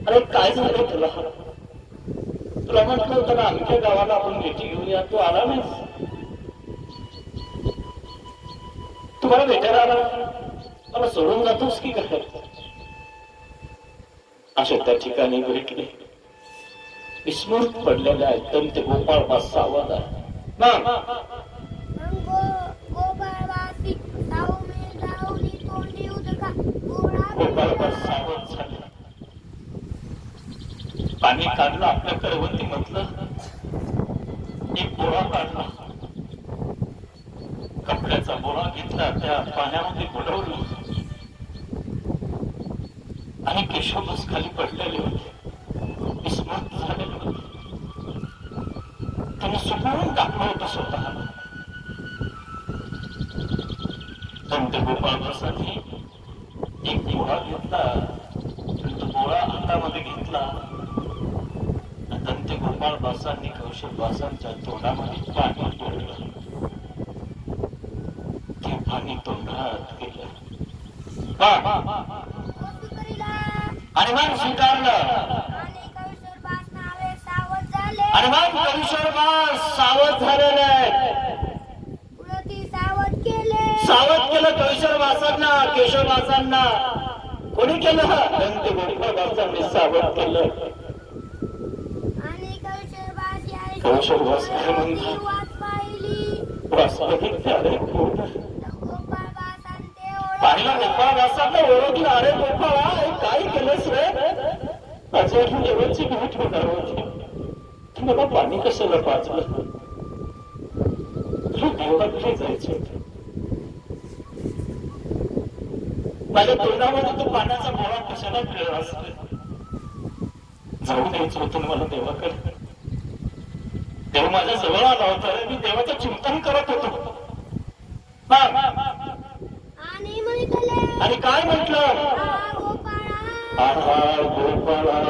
अरे काय झालं तुला, तुला म्हटलं होतं ना आमच्या गावाला आपण भेटी घेऊया, तू आला नाहीस. तुम्हाला भेटायला आला, मला सोडून जातोस की काय. असे त्या ठिकाणी भेटले. विस्मृत पडलेले आहेत, तर ते गोपाळबास सावध आहे. गोपाळबास सावध झाले. पाणी काढलं आपल्या करवंती मधलं, एक बोळा काढला, कपड्याचा बोळा घेतला, त्या पाण्यामध्ये बुडवलं आणि केशवदास खाली पडलेले होते, विस्मृत झालेले होते. त्याने सुकवून टाकलं होतं स्वतःला. संत गोपाळदासांनी एक बोळा घेतला, तो बोळा हातामध्ये घेतला. संत गोपाळदासांनी कौशलदासांच्या तोंडामध्ये पाणी सोडलं. ते पाणी तोंडात गेलं आणि मग स्वीकारलं. आणि मग कौशलदास सावध झालेले आहेत. सावध केलं कौशलदासांना, केशवदासांना. कोणी केलं? संत गोपाळदासांनी सावध केलं. कौशलदास काय म्हणतात, पाहिला गोपाळदासांना ओळखलं. अरे गोपाळा, काय केलंस रे, माझ्या देवाची भेट होणार होती, मला पाणी कशाला पाजलं, देवाकडे जायचं होतं. माझ्या तोंडामध्ये तू पाण्याचा गोळा कशाला फिरलास, जाऊ द्यायचं होतं मला देवाकडे. देव माझ्या जवळ आला होता, मी देवाचं चिंतन करत होतो. आणि काय म्हटलं, गोपाळा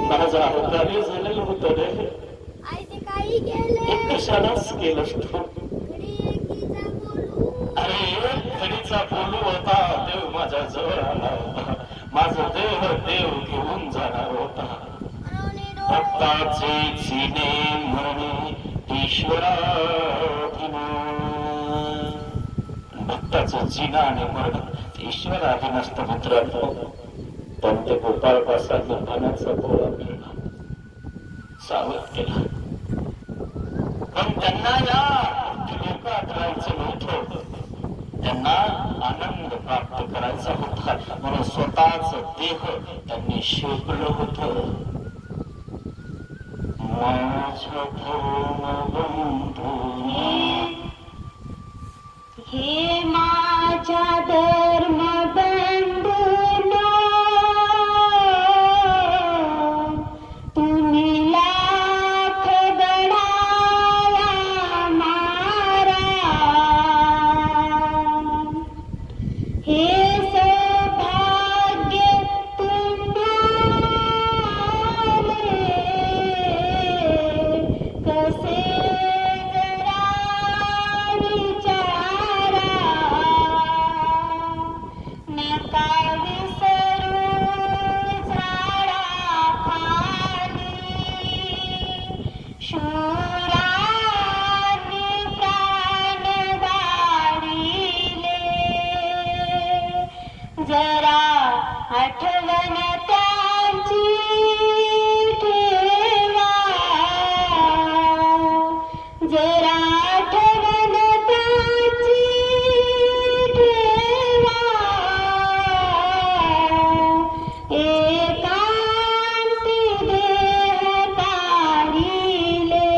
माझं अवकार्य झालेलं होतं रे, कशालाच केलंस तू. अरे खडीचा बोलू होता, देव माझ्या जवळ आला होता, माझं देव घेऊन जाणार होता. भक्ताचे जिने म्हणे ईश्वराधीन, भक्ताचं जिना आणि मरण ईश्वराधीन असतं मित्रांनो. पण ते गोपाळदासांनी पाण्याचा गोळा केला, सावध केला. पण त्यांना या लोकात राहायचं नव्हतं. आनंद प्राप्त करायचा होता म्हणून स्वतःच देह त्यांनी शेकलं होतं. माझ्या धर्मबंधूंनी, हे माझ्या धर्मबंधूंनो, तुम्ही लाख गडाया मारा, हे सौभाग्य तुम्हाले कसे जरा विचारा, नका विसरू झाडाखाली शूरांनी प्राण गाडिले, जरा आठवण त्यांची ठेवा, जरा आठवण त्यांची ठेवा, एकांती देह काढिले,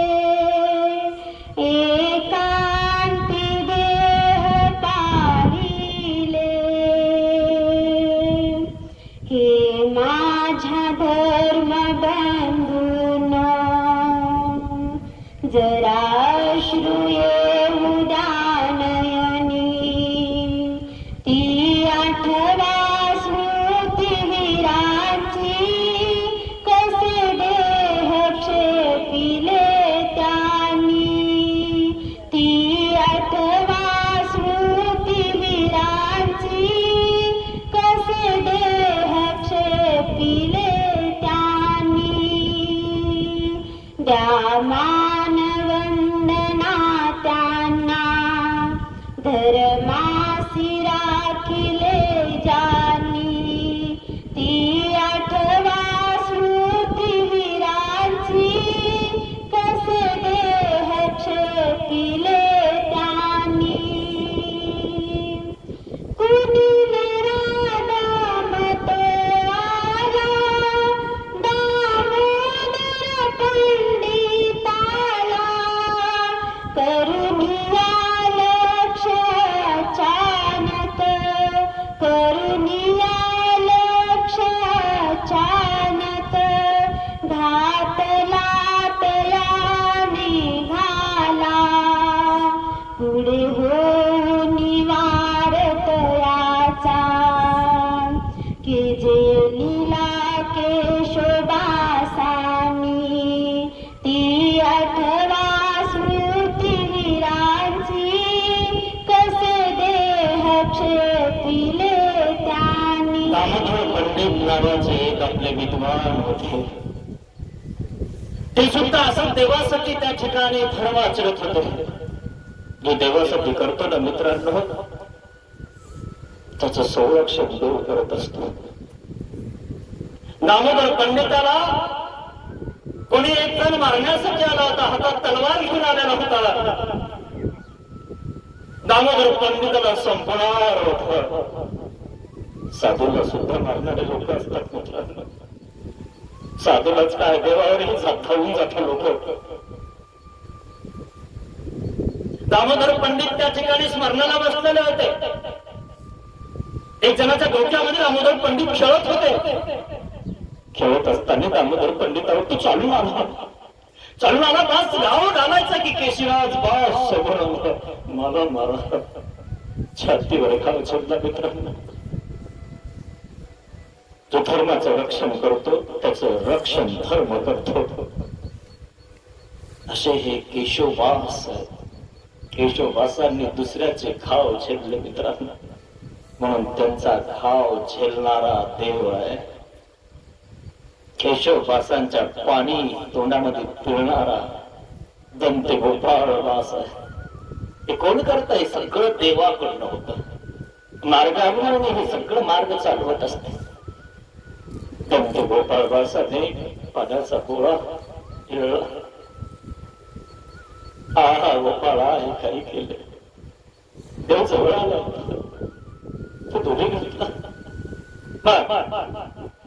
एकांती देह काढिले, हे माझ्या धर्मबंधूंनो, जरा अश्रू येऊ द्या नयनी, ती आठवा स्मृतिवीरांची, कसे देह क्षेपिले त्यांनी, ती आठवा स्मृतिवीरांची, कसे देह क्षेपिले त्यांनी, द्या मानवंदना त्यांना, धर्मासी राखिले ज्यांनी, ती आठवा स्मृतिवीरांची, कसे देह क्षेपिले त्यांनी, कुणी निरादामत आला दामोदर पंडिताला, करुणिया लक्ष अचानक, करुणिया लक्ष अचानक, घातला तया निघाला, पुढे होऊन निवार तयाचा, की जे लीला केशोदासानी, ती आठवा स्मृतिवीरांची, कसे देह क्षेपिले त्यांनी. दामोदर पंडित नावाचे एक आपले विद्वान होते. ते सुद्धा असं देवासाठी त्या ठिकाणी धर्म आचरत होते. जो देवासाठी करतो ना मित्रांनो, त्याचं संरक्षण देव करत असतो. दामोदर पंडिताला कोणी एक जण मारण्यासाठी आला होता, हातात तलवार घेऊन आलेला होता. दामोदर पंडिताला संपणार होता. साधूला सुद्धा मारणारे लोक असतात मित्रांनो. साधूलाच काय, देवावरही धावून जातात लोक. दामोदर पंडित त्या ठिकाणी स्मरणाला बसलेले होते. एक जणाच्या डोक्यामध्ये दामोदर पंडित खेळत होते. खेळत असताना दामोदर पंडितावर तो चालून आला. बास गाव घालायचा की केशिराज बास समोर मला मारा. छातीवर खाव छंदा मित्रांनो. जो धर्माचं रक्षण करतो त्याचं रक्षण धर्म करतो. असे हे केशववास. केशववासांनी दुसऱ्याचे घाव झेलले मित्रांनो. म्हणून त्यांचा घाव झेलणारा देव आहे. केशववासांच्या पाणी तोंडामध्ये पिळणारा दंत गोपाळ वास आहे. हे कोण करताय? सगळं देवाकडनं होतं. मार्गाने हे सगळं मार्ग चालवत असते. दंत गोपाळ वासाने पाण्याचा गोळा पिळला. हा गोपाळा हे काही केले. देव जवळ आला होता. तू दोन्ही घेतलं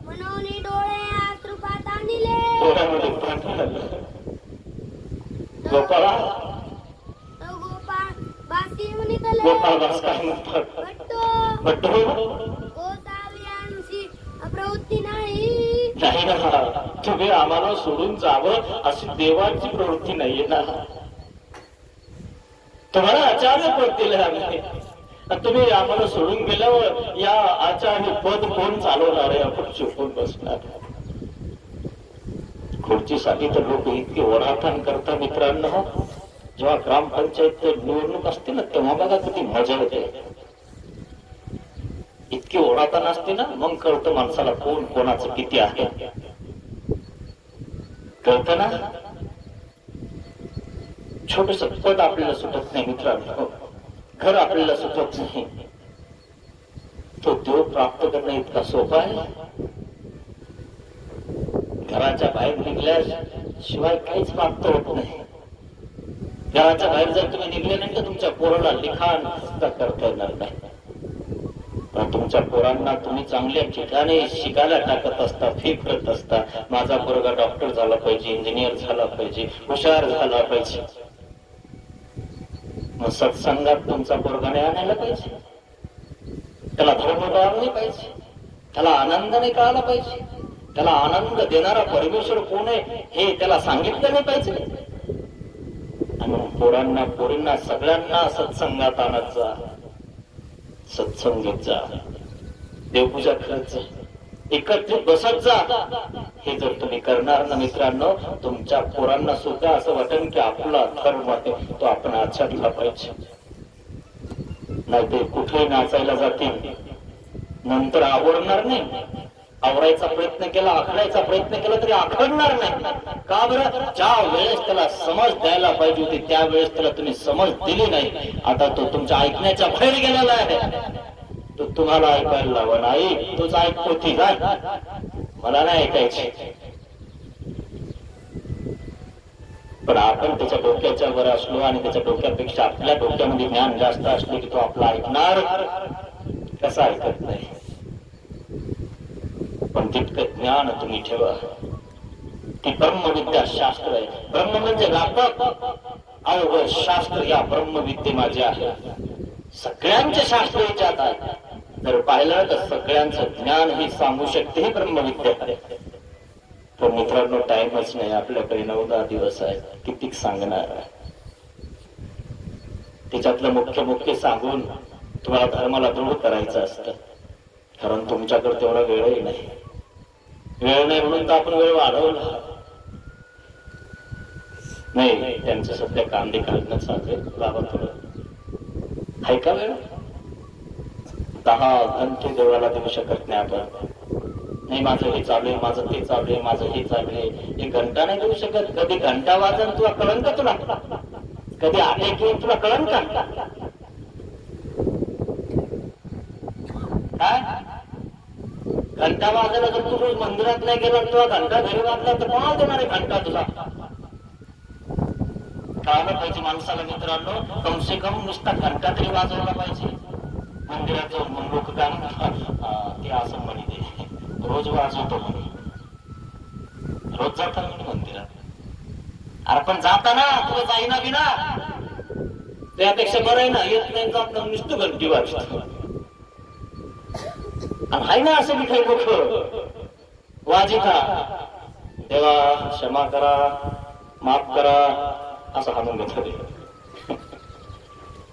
म्हणून डोळे अश्रुपात आणले. डोळ्यामध्ये पाणी आलं. गोपाळा तो गोपाळ बासी निघाले. गोपाळ दास काय म्हणतात बट्टो बट्टो गोसावियांशी प्रवृत्ती नाही. नाही ना, तुम्ही आम्हाला सोडून जावं अशी देवाची प्रवृत्ती नाहीये ना. तुम्हाला आचार्य पद दिलं आम्ही, तुम्ही आम्हाला सोडून गेल्यावर या आचार्य पद कोण चालवणार आहे? आपण चुकून बसणार. खुर्चीसाठी तर लोक इतके ओढाताण करतात मित्रांनो. जेव्हा ग्रामपंचायत निवडणूक असते ना तेव्हा बघा किती मजा होते. इतकी ओढाताण असते ना, मग कळतं माणसाला कोण कोणाचं किती आहे. कळतं ना. छोटस पद आपल्याला सुटत नाही मित्रांनो, घर आपल्याला सुटत नाही. तो देव प्राप्त करणं इतका सोपा आहे. घराच्या बाहेर निघल्याशिवाय काहीच प्राप्त होत नाही. घराच्या बाहेर जर तुम्ही निघले नाही तर तुमच्या पोराला लिखाण सुद्धा करता येणार नाही. पण तुमच्या पोरांना तुम्ही चांगल्या ठिकाणी शिकायला टाकत असता, फी करत असता. माझा पोरगा डॉक्टर झाला पाहिजे, इंजिनियर झाला पाहिजे, हुशार झाला पाहिजे. मग सत्संगात तुमचा पोरगाने आणायला पाहिजे. त्याला धर्म कळाला पाहिजे, त्याला आनंदाने कळायला पाहिजे. त्याला आनंद देणारा परमेश्वर कोण आहे हे त्याला सांगितलं नाही पाहिजे. आणि पोरांना पोरींना सगळ्यांना सत्संगात आणत जा, सत्संगीत जा, देवपूजा करत जा, एकत्रित बसत जा. हे जर तुम्ही करणार ना मित्रांनो, तुमच्या पोरांना सुद्धा असं वाटेल की आपला धर्म आहे तो आपण आचरला पाहिजे. नाही ते कुठे नाचायला जातील, नंतर आवडणार नाही. आवरायचा प्रयत्न केला, आखडायचा प्रयत्न केला तरी आखडणार नाही. का बरं? ज्या वेळेस त्याला समज द्यायला पाहिजे होती त्यावेळेस त्याला तुम्ही समज दिली नाही. आता तो तुमच्या ऐकण्याच्या बाहेर गेलेला आहे. तो तुम्हाला ऐकायला लावा. नाही तोच ऐकतो ती काय, मला नाही ऐकायचे. पण आपण त्याच्या डोक्याच्या वर असलो आणि त्याच्या डोक्यापेक्षा आपल्या डोक्यामध्ये ज्ञान जास्त असले की तो आपला ऐकणार कसा ऐकत नाही. पण तितकं ज्ञान तुम्ही ठेवा. ती ब्रह्मविद्या शास्त्र आहे. ब्रह्म म्हणजे व्यापक अवघड शास्त्र. या ब्रह्मविद्ये माझे आहे. सगळ्यांचे शास्त्र याच्यात आहे. जर पाहिलं तर सगळ्यांचं ज्ञान ही सांगू शकते हे ब्रह्मविद्या आहे. पण मित्रांनो टाइमच नाही आपल्याकडे. 9-10 दिवस आहे, किती सांगणार आहे. त्याच्यातलं मुख्य मुख्य सांगून तुम्हाला धर्माला दृढ करायचं असतं. कारण तुमच्याकडे तेवढा वेळही नाही. वेळ नाही म्हणून तर आपण वेळ वाढवला नाही. त्यांचं सध्या कांदे काढणं चालू आहे. बाबा थोडं आहे का वेळ? 10 घंटे देवाला देऊ शकत नाही आपण. नाही माझं हे चालू आहे, माझं ते चालू आहे, माझं हे चालू आहे. 1 घंटा नाही देऊ शकत. कधी घंटा वाजन तुला कळन का? तुला कधी आले की तुला कळन का? काय घंटा वाजायला जर तू रोज मंदिरात नाही गेला तुला घंटा घरी वाजला तर कोणाला देणार आहे घंटा? तुला कळायला पाहिजे माणसाला मित्रांनो. कमसे कम नुसता घंटा तरी वाजवला पाहिजे. मंदिरात जाऊन मग लोक काय म्हणतात, ते असं म्हणे ते रोज वाजवतो म्हणे. रोज जाता म्हणे मंदिरात. अरे पण जाताना तुला जाईना बिना त्यापेक्षा बरं आहे ना. येत नाही जात नाही नुसतं घंटी वाजतो. आणि हाय ना असं मी काही लोक वाजिता देवा क्षमा करा, माफ करा असं हाणून घेतलं.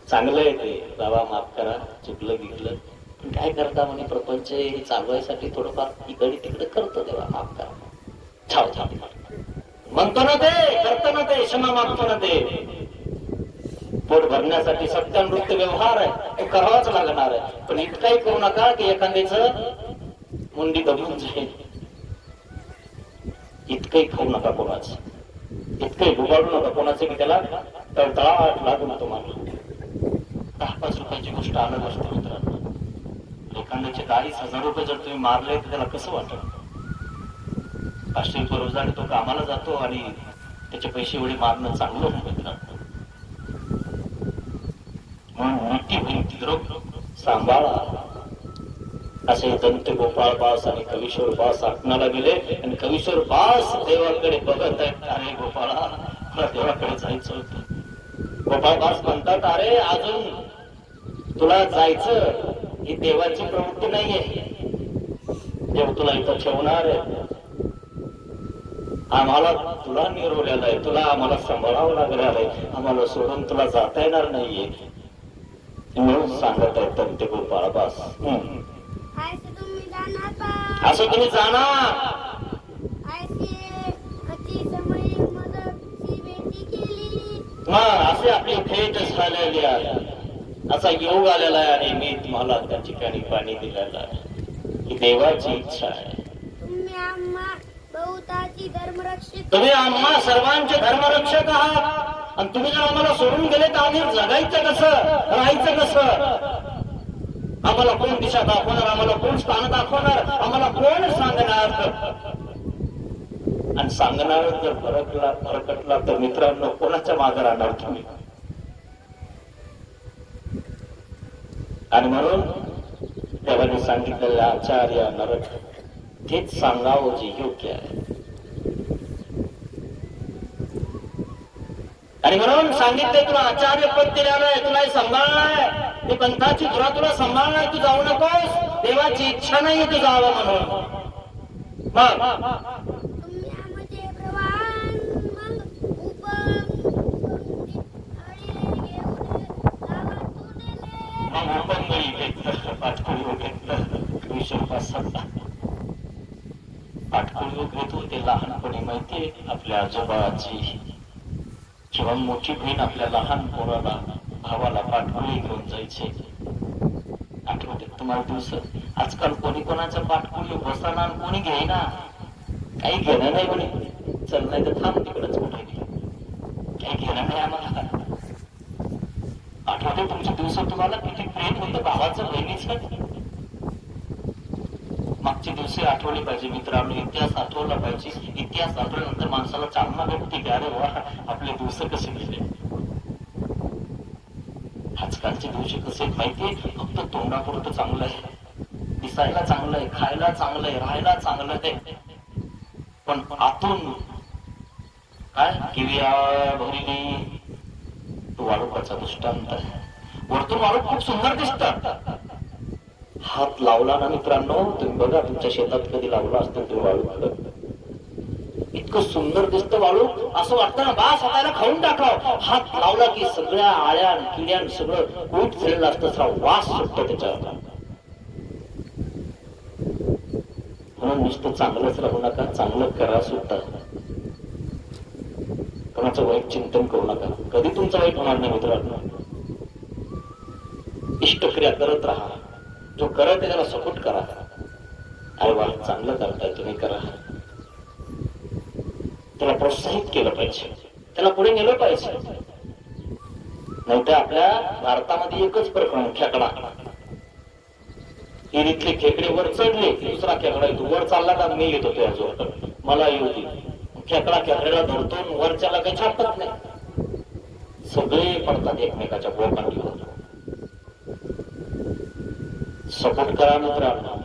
चांगलं आहे ते, बाबा माफ करा, चुकलं गिकलं. पण काय करता म्हणे प्रपंच हे चालवायसाठी थोडंफार इकडे तिकडे करतो. देवा माफ करा, छाव छाव म्हणतो ना ते, करतो ना ते, क्षमा मागतो ना ते. पोट भरण्यासाठी सत्यानृत्य व्यवहार आहे, तो करावाच लागणार आहे. पण इतकाही करू नका की एखाद्याचं मुंडी दबून जाईल. इतकंही खाऊ नका कोणाचं, इतकंही डुबाडू नका कोणाचं की त्याला तळतळाट लागून तुम्हाला. 10-5 रुपयाची गोष्ट आणत असते मित्रांनो. एखाद्याचे 40,000 रुपये जर तुम्ही मारले तर त्याला कसं वाटत? 500 रुपये रोजाने तो कामाला जातो आणि त्याचे पैसे एवढे मारणं चांगलं नाही मित्रांनो. म्हणून मोठी होईल ती रोग सांभाळा. असे दंत गोपाळ बास आणि कवीश्वर बास आत्म्याला गेले आणि कवीश्वर बास देवाकडे बघत आहेत. अरे गोपाळा, मला देवाकडे जायचं होतं. गोपाळ बास म्हणतात, अरे अजून तुला जायचं, ही देवाची प्रवृत्ती नाहीये. देव तुला इथं ठेवणार आहे. आम्हाला तुला निरवलेलं आहे, तुला आम्हाला सांभाळावं लागणार आहे, आम्हाला सोडून तुला जाता येणार नाहीये म्हणून सांगत आहेत दंत गोपाळ बास. असं तुम्ही जाणार. असे आपली भेट झालेली आहे, असा योग आलेला आहे आणि मी तुम्हाला त्या ठिकाणी पाणी दिलेलं आहे. ही देवाची इच्छा आहे. तुम्ही आम्हा सर्वांचे धर्मरक्षक आहात आणि तुम्ही जर आम्हाला सोडून गेले तर आम्ही जगायचं कसं, राहायचं कसं? आम्हाला कोण दिशा दाखवणार, आम्हाला कोण स्थान दाखवणार, आम्हाला कोण सांगणार? आणि सांगणार जर फरकटला तर मित्रांनो कोणाच्या मागे राहणार तुम्ही? आणि म्हणून देवाने सांगितलेलं आचार्य नरक तेच सांगावं जे योग्य आहे. आणि म्हणून सांगितलंय तुला आचार्य पद दिलेलं आहे, तुला सांभाळणार, ती पंथाची धुरा तुला सांभाळणार. तू जाऊ नकोस, देवाची इच्छा नाहीये तू जावं म्हणून. पाठकुळी घेत होते लहानपणी माहितीये. आपल्या आजोबाची किंवा मोठी बहीण आपल्या लहान पोराला भावाला पाठकुळी घेऊन जायचे. आठवते तुम्हाला दिवस? आजकाल कोणी कोणाच्या पाठकुळी बसताना कोणी घेईना, काही घेणं नाही म्हणे, चल नाही तर थांब तिकडच कुठे, काही घेणं नाही आम्हाला. आठवते तुमचे दिवस तुम्हाला किती प्रेम होतं भावाचं बहिणीचं? मागचे दिवशी आठवले पाहिजे मित्रांनो, इतिहास आठवला पाहिजे. इतिहास आठवल्यानंतर माणसाला चालना भेटते की अरे वा आपले दिवस कसे गेले. आजकालचे दिवशी कसे माहितीये, फक्त तोंडापुरतं चांगलं आहे, दिसायला चांगलं आहे, खायला चांगलं आहे, राहायला चांगलं आहे, पण आतून काय किविया भरली तो वाळूकाचा दृष्टांत आहे. वरतून वाळू खूप सुंदर दिसतात, हात लावला ना मित्रांनो, तुम्ही बघा तुमच्या शेतात कधी लावला असतं तो वाळू, इतकं सुंदर दिसतं वाळू, असं वाटतं ना बा स्वतःला खाऊन टाकावं. हात लावला की सगळ्या आळ्या किड्या सगळं कोट झालेलं असतं, वास सुटतो त्याच्यावर. म्हणून नुसतं चांगलंच राहू नका, चांगलं करा सुद्धा. कोणाचं वाईट चिंतन करू नका, कधी तुमचं वाईट होणार नाही मित्रांनो. इष्टक्रिया करत राहा, जो करत आहे त्याला सपोर्ट करा. अरे वा चांगलं करताय तुम्ही, करा. त्याला प्रोत्साहित केलं पाहिजे, त्याला पुढे नेलं पाहिजे. नाही तर आपल्या भारतामध्ये एकच प्रकरण, खेकडा. हिरीतले खेकडे वर चढले की दुसरा खेकडा येतो, वर चालला का मी येतो त्याजवळ, मला येऊ दे. खेकडा खेकड्याला धरतो, वरच्याला काही छापत नाही, सगळे पडतात एकमेकाच्या बोकांडीवर. सपोर्ट करा मित्रांनो.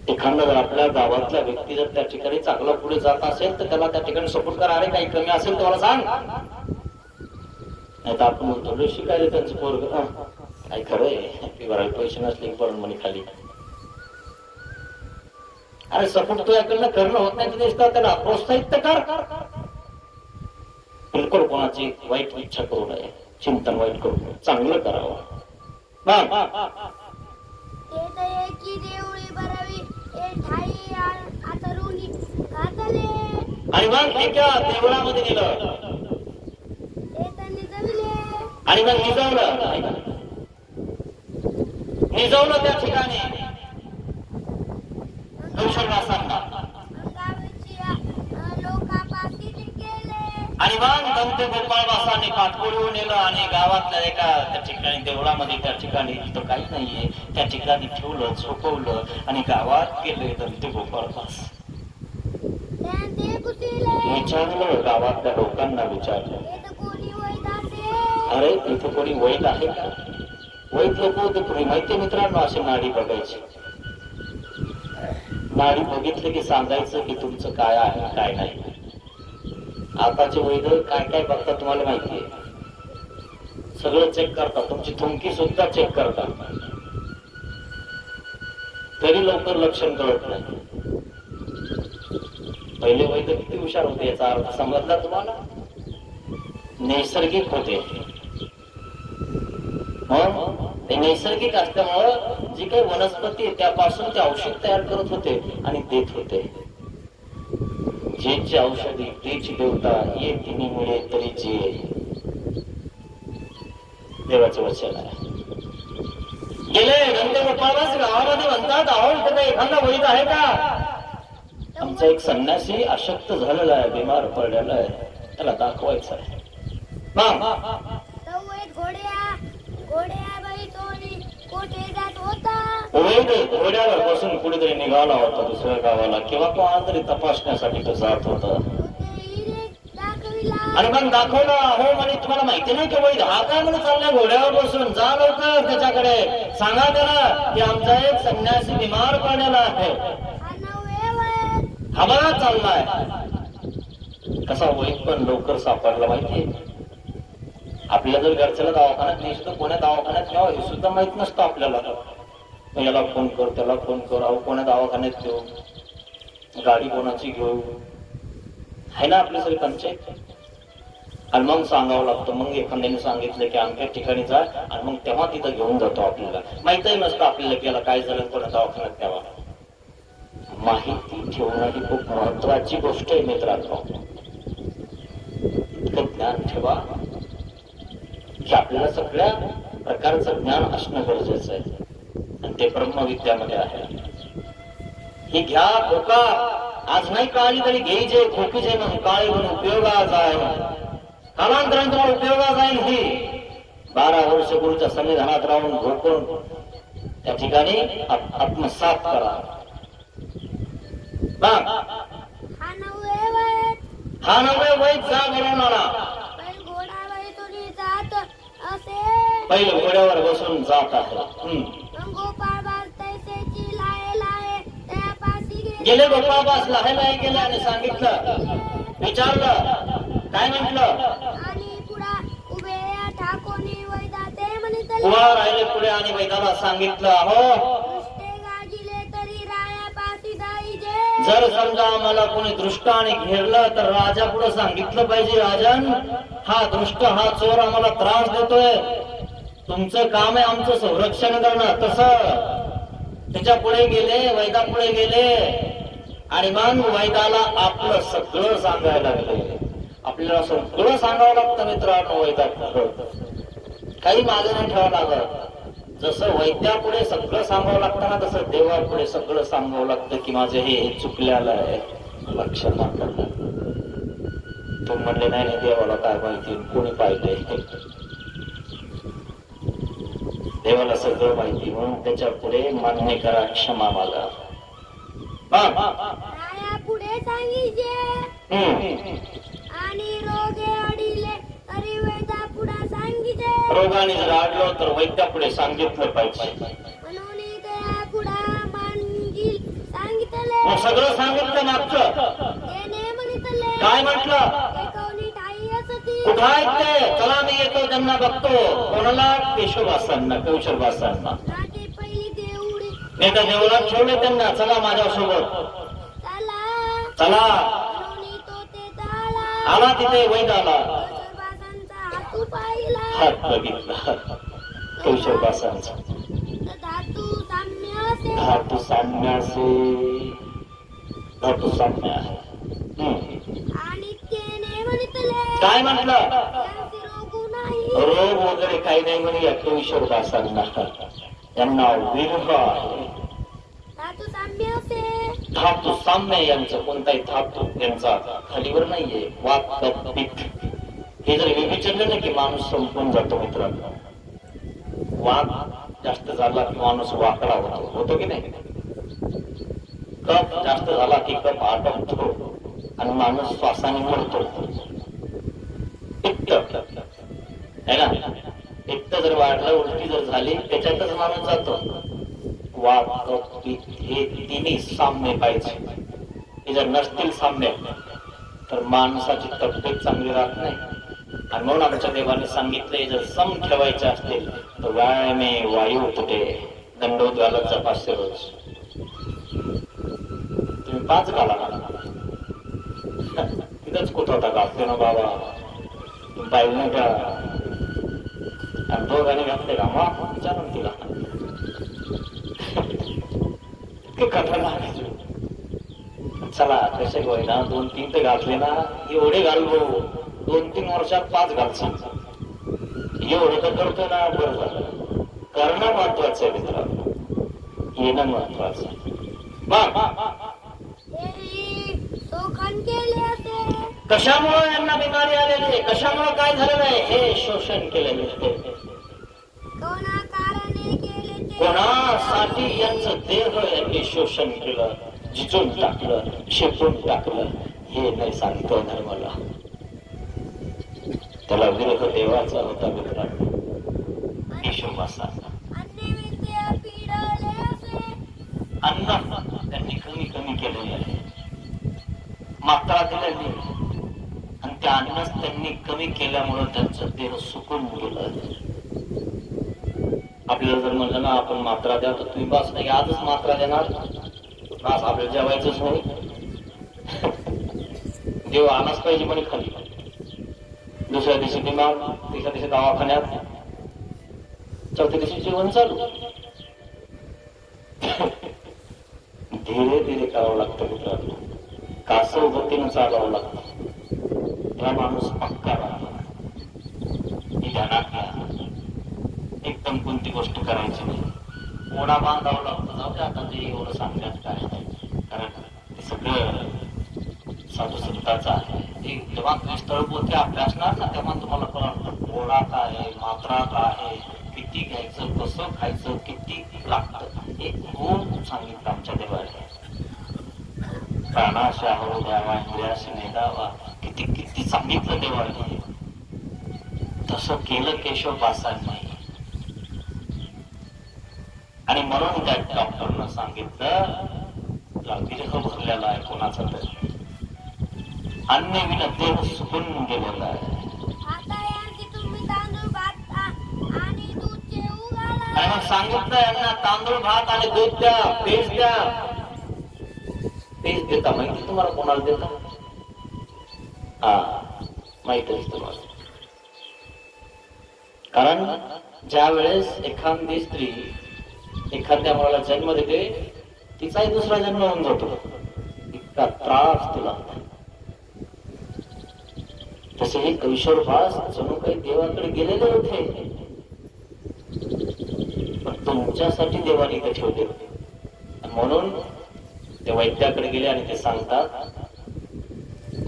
एखादा जर आपल्या गावातल्या व्यक्ती जर त्या ठिकाणी चांगला पुढे जात असेल तर त्याला त्या ठिकाणी सपोर्ट करा. अरे काही कमी असेल तर मला सांग, नाही तर आपण म्हणतो शिकायला त्यांचं पोरग काही खरंय, पैसे नसले पण म्हणे खाली. अरे सपोर्ट तुझ्याकडनं करणं होत नाही दिसतं, त्याला प्रोत्साहित तर कर. बिलकुल कोणाची वाईट इच्छा करू नये, चिंतन वाईट करू नये, चांगलं करावं. आणि मग एका देवळामध्ये गेलं आणि मग निजवलं त्या ठिकाणी आणि मग दंत गोपाळवासाने पाठपुळी नेलं आणि गावातल्या एका त्या ठिकाणी देवळामध्ये त्या ठिकाणी तिथं काही नाहीये त्या ठिकाणी ठेवलं, झोपवलं आणि गावात गेले दंत गोपाळवास. विचारलं, गावातल्या लोकांना विचारलं, अरे इथे कोणी वैद आहे का? वाईट लोक होते पूर्वी माहितीये मित्रांनो, असे नाडी बघायचे. नाडी बघितले की सांगायचं की तुमचं काय आहे काय नाही. आताचे वैद काय काय बघतात तुम्हाला माहितीये, सगळं चेक करतात, तुमची थुंकी सुद्धा चेक करतात, तरी लवकर लक्षण कळत नाही. पहिले वैद किती हुशार होते याचा अर्थ समजला तुम्हाला, नैसर्गिक होते. ते नैसर्गिक असल्यामुळं जी काही वनस्पती आहे त्यापासून ते औषध तयार करत होते आणि देत होते. जेची औषधी तेची देवता, ये तिन्ही मिळे तरी जे, देवाचं वचन आहे. गेले नंदगोपाळदास गावामध्ये म्हणतात, अहो इथं काही एखादा वैद आहे का? आमचा एक संन्यासी अशक्त झालेला आहे, बिमार पडलेला आहे, त्याला दाखवायचं आहे. घोड्यावर बसून कुठेतरी निघाला होता दुसऱ्या गावाला, किंवा कोणा तरी तपासण्यासाठी तो जात होता. आणि मग दाखवला, हो म्हणे तुम्हाला माहिती नाही की वैद हा काय म्हणून चाललाय घोड्यावर बसून, जा लवकर त्याच्याकडे, सांगा त्याला की आमचा एक संन्यासी बिमार पडलेला आहे, हा बरा चाललाय. कसा वैद पण लवकर सापडला माहितीये. आपल्याला जर घरच्याला दवाखान्यात नाही सुद्धा कोण्या दवाखान्यात न्यावं हे सुद्धा माहित नसतं आपल्याला. याला फोन कर, त्याला फोन कर, अहो कोण्या दवाखान्यात घेऊ, गाडी कोणाची घेऊ, आहे ना आपल्या सगळी पंचायत. आणि मग सांगावं लागतं. मग एखाद्याने सांगितलं की आमच्या ठिकाणी जा, आणि मग तेव्हा तिथं घेऊन जातो. आपल्याला माहितही नसतं आपल्याला की याला काय झालं कोणा दवाखान्यात तेव्हा. माहिती ठेवणं ही खूप महत्वाची गोष्ट आहे मित्रांनो. इतकं ज्ञान ठेवा की आपल्याला सगळ्या प्रकारचं ज्ञान असणं गरजेचं आहे, आणि ते ब्रह्मविद्यामध्ये आहे. ही घ्या खोका, आज नाही काळी तरी घ्यायचे, खोकीचे म्हणून काळे म्हणून उपयोगा जाईल, कालांतराने तुम्हाला उपयोगा जाईल. ही 12 वर्ष गुरुच्या सन्निधानात राहून झोपून त्या ठिकाणी आत्मसात करा. हा नव्हे वैद जा बोलवणारा, पहिले घोड्यावर बसून जात आहे. गेले गोपाळदास लाहे लाहे गेले आणि सांगितलं, विचारलं, काय म्हटलं? उभा राहिले पुढे आणि वैदाला सांगितलं, अहो जर समजा आम्हाला कोणी दृष्ट आणि घेरलं तर राजा पुढे सांगितलं पाहिजे, राजन हा दृष्ट हा चोर आम्हाला त्रास देतोय, तुमचं काम आहे आमचं संरक्षण करणं. तसं त्याच्या पुढे गेले, वैदा पुढे गेले, आणि मग वैदाला आपलं सगळं सांगायला लागले. आपल्याला सगळं सांगावं लागतं मित्रांनो वैदात, काही मागे नाही ठेवावं लागत. जसं वैद्यापुढे सगळं सांगावं लागतं ना, तसं देवापुढे सगळं सांगावं लागतं की माझं हे चुकलेलं आहे, लक्ष नका. तो म्हणले नाही नाही देवाला काय माहिती, कोणी पाहिजे, देवाला सगळं माहिती, म्हणून त्याच्या पुढे मान्य करा, क्षमा मागा. पुढे सांगितले आणि रोगे अडीले तरी वैद्या पुढे सांगितले. रोगाने जर अडलो तर वैद्या पुढे सांगितलं पाहिजे, म्हणून त्या पुढे मानगिल सांगितले. सगळं सांगितलं मागचं. काय म्हटलं? कुठं आहेत ते? चला मी येतो, त्यांना बघतो. कोणाला? केशवदासांना, कौशलदासांना. मी त्या देवळात ठेवले त्यांना, चला माझ्यासोबत चला. आला तिथे वैद आला, हात बघितला कौशलदासांचा. धातू साम्यासे, धातू साम्य आहे. काय म्हटलं? रोग वगैरे काही नाही म्हणे या कौशलदासांना, त्यांना विरह आहे. धातू साम्य यांचं, कोणताही धातू यांचा खालीवर नाहीये. वात पित्त हे जर विविचरलं ना की माणूस संपून जातो मित्रांनो. वात जास्त झाला की माणूस वाकडा होतो की नाही? कफ जास्त झाला की कफ आटकतो आणि माणूस श्वासाने मरतो. पित्त है ना, एकटं जर वाढलं, उलटी जर झाली, त्याच्यातच माणूस जातो. वात कफ पित्त हे तिन्ही साम्य पाहिजे. हे जर नसतील साम्य तर माणसाची तब्येत चांगली राहत नाही. आणि म्हणून आमच्या देवाने सांगितले, जर सम ठेवायचे असतील तर व्यायामे वायू तुटे, दंडोत घालत जा 500 रोज. तुम्ही 5 घाला तिथंच कुठ होता घालते ना बाबा, पाहिजे नाही का? आणि 2 गाणे घातले का मग विचारून तिला चला कसे होईना 2-3 तर घातले ना, एवढे घाललो 2-3 वर्षात 5 घालशील. एवढं तर करतो ना, बरं झालं. करणं महत्वाचं आहे मित्रांनो, येणं महत्वाचं आहे. कशामुळे यांना बिमारी आलेली आहे, कशामुळे काय झालेलं आहे, हे शोषण केलेले कोणासाठी यांचं देह यांनी शोषण केलं, जिजून टाकलं, शेपून टाकलं, हे नाही सांगतो धर्माला. त्याला विरोध देवाचा होता मित्रांनो, केशववासा. अन्न त्यांनी कमी कमी केलेले आहे, मात्रा दिलेली, आणि त्या अन्नच त्यांनी कमी केल्यामुळे त्यांचं देह सुकून गेलं. आपल्याला जर म्हणलं ना आपण मात्रा द्या, तर तुम्ही बस नाही आजच मात्रा देणार, बस आपल्याला जेवायचंच नाही. देव आणच पाहिजे पण खाली, दुसऱ्या दिवशी दिमाग, तिसऱ्या दिवशी दवाखान्यात, चौथ्या दिवशी जेवण चालू. धीरे धीरे करावं लागतं मित्रांनो, कासव गतीनं चालावं लागतं, तेव्हा माणूस पक्का राहतो. हे ध्यानात घ्या, एकदम कोणती गोष्ट करायची नाही, ओढा बांधावं लागतं. जाऊ दे आता ते एवढं सांगण्यात काय, कारण ते सगळं साधू संतांचं आहे. जेव्हा तुम्ही स्थळपोथी अभ्यासणार ना, तेव्हा तुम्हाला कळणार ओढा काय आहे, मात्रा काय आहे, किती घ्यायचं, कसं खायचं, किती लागतं, हे खूप सांगितलं आमच्या देवाने. प्राणाशा हो द्यावा, इंद्रियाशी नेदावा, किती किती सांगितलं देवाने. तसं केलं केशववासांनी, आणि म्हणून त्या डॉक्टरनं सांगितलं तुला विरह भरलेला आहे कोणाचा तरी, अन्य विना देह सुकून गेलेला आहे. आणि सांगितलं यांना तांदूळ भात आणि दूध द्या, पेज द्या. पेज देता माहिती तुम्हाला कोणाला देता? हा माहितच तुम्हाला. कारण ज्या वेळेस एखादी स्त्री एखाद्या मुलाला जन्म देते, तिचाही दुसरा जन्म होऊन जातो, इतका त्रास तिला. तसे हे कैशोरवास जणू काही देवाकडे गेलेले होते, पण तुमच्यासाठी देवाने इथे ठेवले. म्हणून ते वैद्याकडे गेले आणि ते सांगतात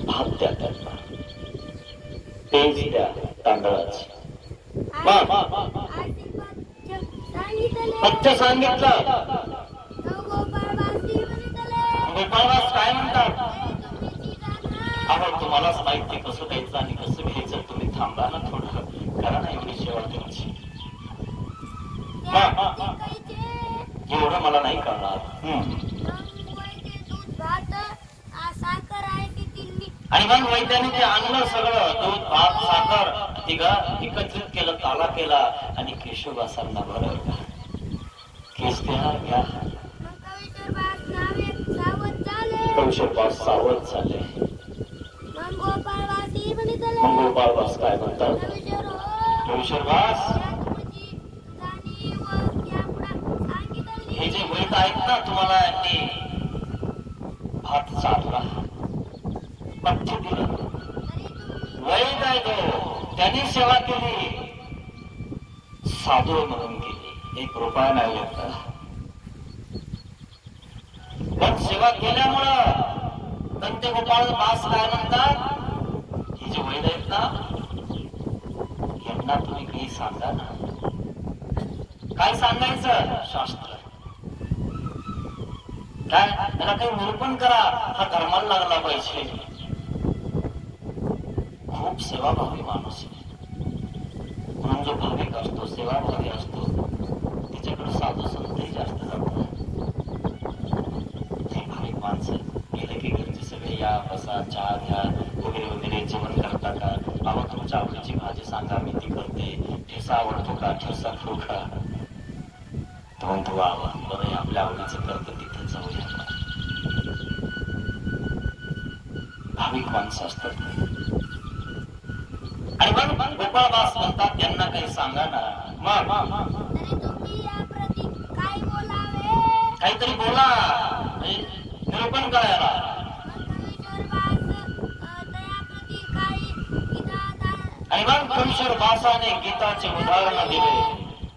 भात द्या, त्यांना पेज द्या तांदळाची. पथ्य सांगितलं. गोपाळवास काय म्हणतात? अहो तुम्हालाच माहिती कसं द्यायचं आणि कसं घ्यायचं, तुम्ही थांबा ना थोडं, करा ना एवढी सेवा तुमची. एवढं मला नाही करणार. आणि मग वैद्याने ते आणलं सगळं, दूध भात साखर तिघं एकत्रित केलं, ताला केला आणि केशववासांना भरवलं. केस घ्या. कैशोरवास सावध झाले. मग गोपाळवास काय म्हणतात? कैशोरवास हे जे वैद आहेत ना, तुम्हाला यांनी भात चालला, पथ्य दिलं, वैद आहे तो, त्यांनी सेवा केली, साधू म्हणून केली, 1 रुपया नाही घेतला. पण सेवा केल्यामुळं दंते गोपाळ वास काय म्हणतात? हे जे वैद आहेत ना, यांना तुम्ही काही सांगा ना. काय सांगायचं? शास्त्र. काय त्याला काही निरूपण करा, हा धर्माला लागला पाहिजे. खूप सेवाभावी माणूस आहे, म्हणून जो भाविक असतो असतो, सेवाभावी असतो, तिच्याकडे साधू संतही जास्त जातात. हे भाविक माणसं गेले की घरचे सगळे या, बसा, चहा घ्या वगैरे वगैरे, जेवण करता का, अहो तुमच्या आवडीची भाजी सांगा, मी ती करते, ठेसा आवडतो का, ठेसा खाऊ का. तो म्हणतो वा वा, बरं आपल्या आवडीचं करतं, तिथं जाऊया. भाविक माणसं असतात. आणि मग गोपाळदास म्हणतात त्यांना काही सांगा ना. तरी तुम्ही याप्रती काय बोलावे? काहीतरी बोला, निरूपण करायला. आणि मग कविश्वरदासाने गीताचे उदाहरण दिले.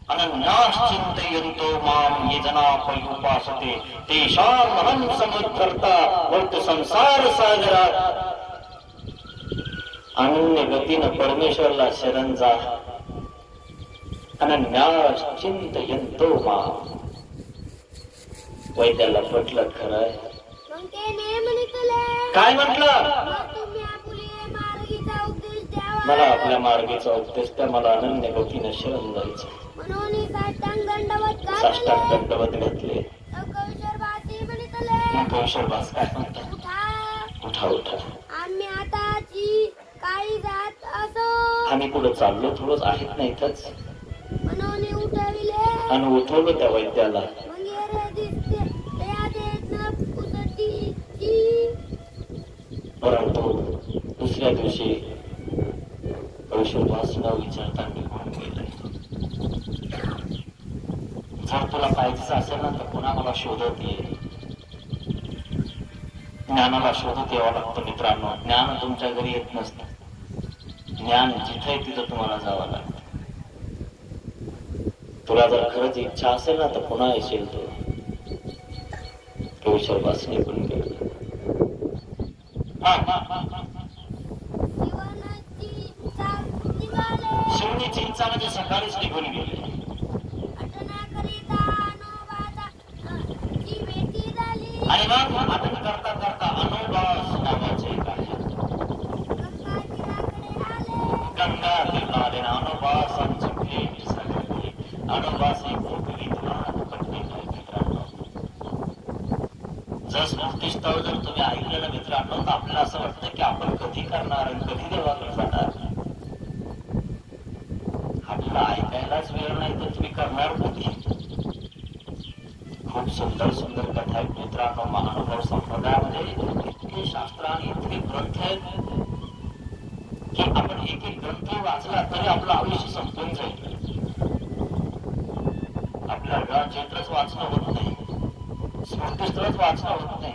अनन्याश्चिंतयन्तो मां ये जना पर्युपासते तेषामहं समुद्धर्ता वर्त संसार सागरात. अनन्य गतीनं परमेश्वरला शरण जा. अनन्याश्चिंतयन्तो मां. वैद्याला पटलं खरंय. मग ते नेमणीतले काय म्हटलं? मग तुम्ही आपले मार्गीचा उपदेश द्यावा. मला आपल्या मार्गीचा उपदेश त्या, मला अनन्य गतीनं शरण जायचं. म्हणून साष्टांग दंडवत साष्टांग दंडवत घातले. कविश्वरबासी म्हणितले. कविश्वरदास काय म्हणतात? उठा उठा उठा, आम्ही आताची काळी जात असो. आम्ही पुढे चाललो, थोडंच आहेत ना इथंच. म्हणून उठविले आणि उठवलं त्या वैद्याला. मग येरे दिसते त्या देशना पुसटीची. परंतु दुसऱ्या दिवशी कविश्वरदास न विचारता निघून गेले. जर तुला पाहिजेच असेल ना तर पुन्हा मला शोधत ये. ज्ञानाला शोधत यावं लागतं मित्रांनो. ज्ञान तुमच्या घरी येत नसतं. ज्ञान जिथे आहे तिथं तुम्हाला जावं लागतं. तुला जर खरंच इच्छा असेल ना तर पुन्हा येशील तू. कविश्वरदास निघून गेला. शिवणीची इच्छा म्हणजे सकाळीच निघून गेले. आणि मग आठवण करता करता अनोबास नावाचे एक आहे. गंगा तीर्थाने अनोबासांची भेट झाली. अनोबास एक खूप विद्वान पंडित आहे मित्रांनो. जर स्मृतिस्थळ जर तुम्ही ऐकलं ना मित्रांनो तर आपल्याला असं वाटतं की आपण कधी करणार आणि कधी देवाकडे जाणार. आपल्याला ऐकायलाच वेळ नाही तर तुम्ही करणार कधी. खूप सुंदर सुंदर कथा आहेत मित्रांनो. महानुभाव संप्रदायामध्ये इतके शास्त्र आणि इतके ग्रंथ आहेत की आपण एक एक ग्रंथ वाचला तरी आपलं आयुष्य संपून जाईल. आपल्याला चैत्रच वाचणं होत नाही, स्मृतिस्थळच वाचणं होत नाही,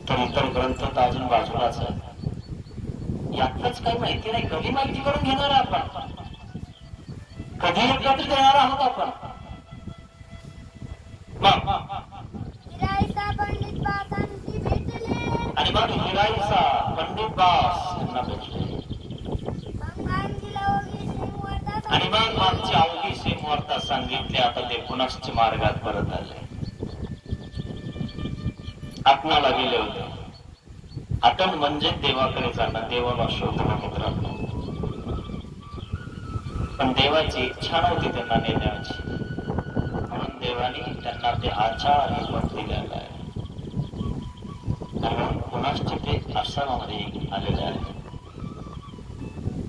तर इतर ग्रंथ तर अजून बाजूलाच आहे. यातलंच काही माहिती नाही. कधी माहिती करून घेणार आपण, कधी एकत्र देणार आहोत आपण. आणि मग हिराईचा पंडित दास यांना भेटले. आणि मग मागची अवघी सीमवार्ता सांगितली. आता ते पुनश्च मार्गात परत आले. आत्माला गेले होते. आटन म्हणजे देवाकडे जाणं, देवाला शोधणं मित्रांनो. पण देवाची इच्छा नव्हती त्यांना नेण्याची. म्हणून देवाने त्यांना ते आचार्य पद दिलेलं आहे. म्हणून पुनश्च ते आश्रमामध्ये आलेले आहे.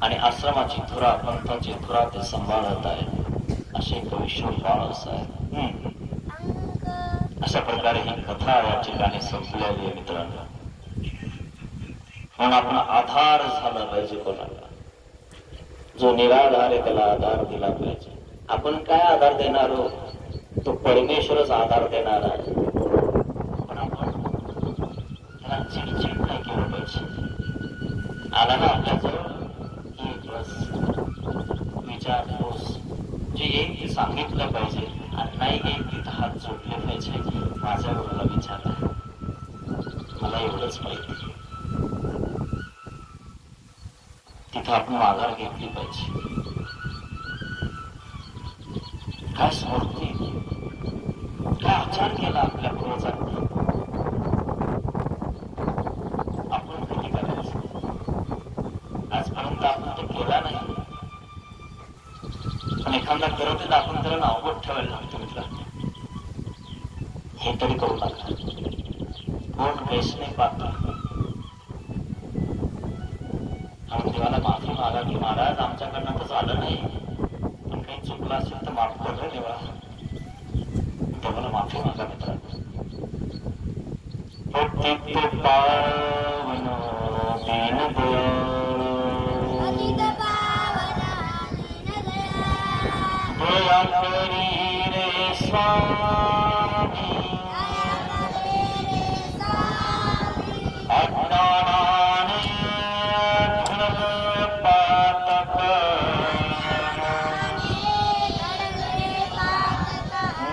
आणि आश्रमाची धुरा, पंथाची धुरा ते सांभाळत आहेत. असे कविश्वरदास आहे. अशा प्रकारे ही कथा या ठिकाणी संपलेली आहे मित्रांनो. म्हणून आपण आधार झाला पाहिजे कोणाला. जो निराधार आहे त्याला आधार दिला पाहिजे. आपण काय आधार देणार आहोत? तो परमेश्वरच आधार देणार आहे. पण आपण त्याला चिडचिड नाही केलं पाहिजे. आला ना आपल्याजवळ की बस विचारपूस जे येईल ते सांगितलं पाहिजे. आणि नाही येईल तिथं हात जोडले पाहिजे. माझ्या गुरुला विचारलं, मला एवढंच माहिती. तिथं आपण माघार घेतली पाहिजे. काय स्मृती, काय आचार केला आपल्या पूर्वजांनी, आपण कधी करायचं? आजपर्यंत आपण तो केला नाही. पण एखादा करत दाखवून त्याला नावगत ठेवायला लागतं मित्र. हे तरी करू नका. कोण वेश नाही पाहता. आणि देवाला माफी मागा की महाराज आमच्याकडनं तर झालं नाही, पण काही चुकलं असेल तर माफ कर रे देवा. देवाला माफी मागा मित्र. पतित पावन दीनदयाळ पतित पावन दीनदयाळ दया करी रे स्वामी अज्ञानाने घडले पातक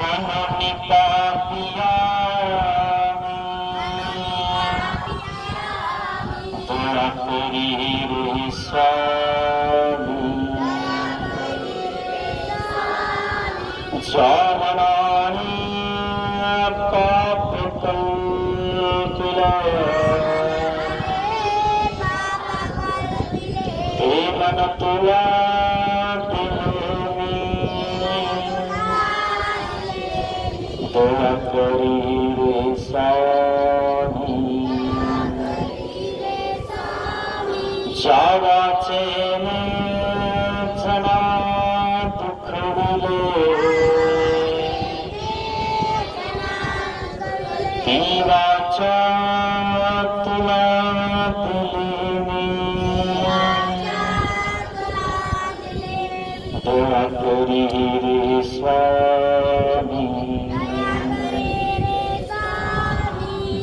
मनोनि पापिया दया करी रे स्वामी जामनाने पाप कल्पिला हे मन तुला दिले दया करी रे स्वामी जावाचे जना दुखविले देवाच्या तुला दिले दया करी रे स्वामी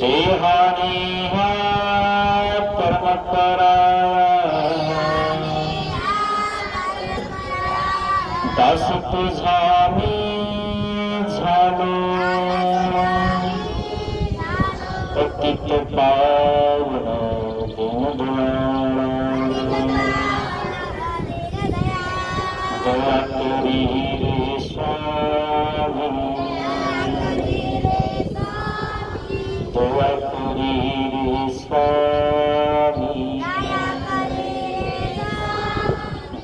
देहाने परमपरा दास तुझा मी झालो पतित पावन दीनदयाळ दया करी रे स्वामी दया करी रे स्वामी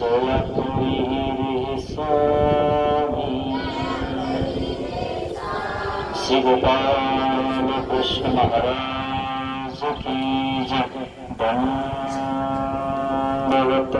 दया करी रे स्वामी श्री गोपाल कृष्ण महाराज की जय. दंडवत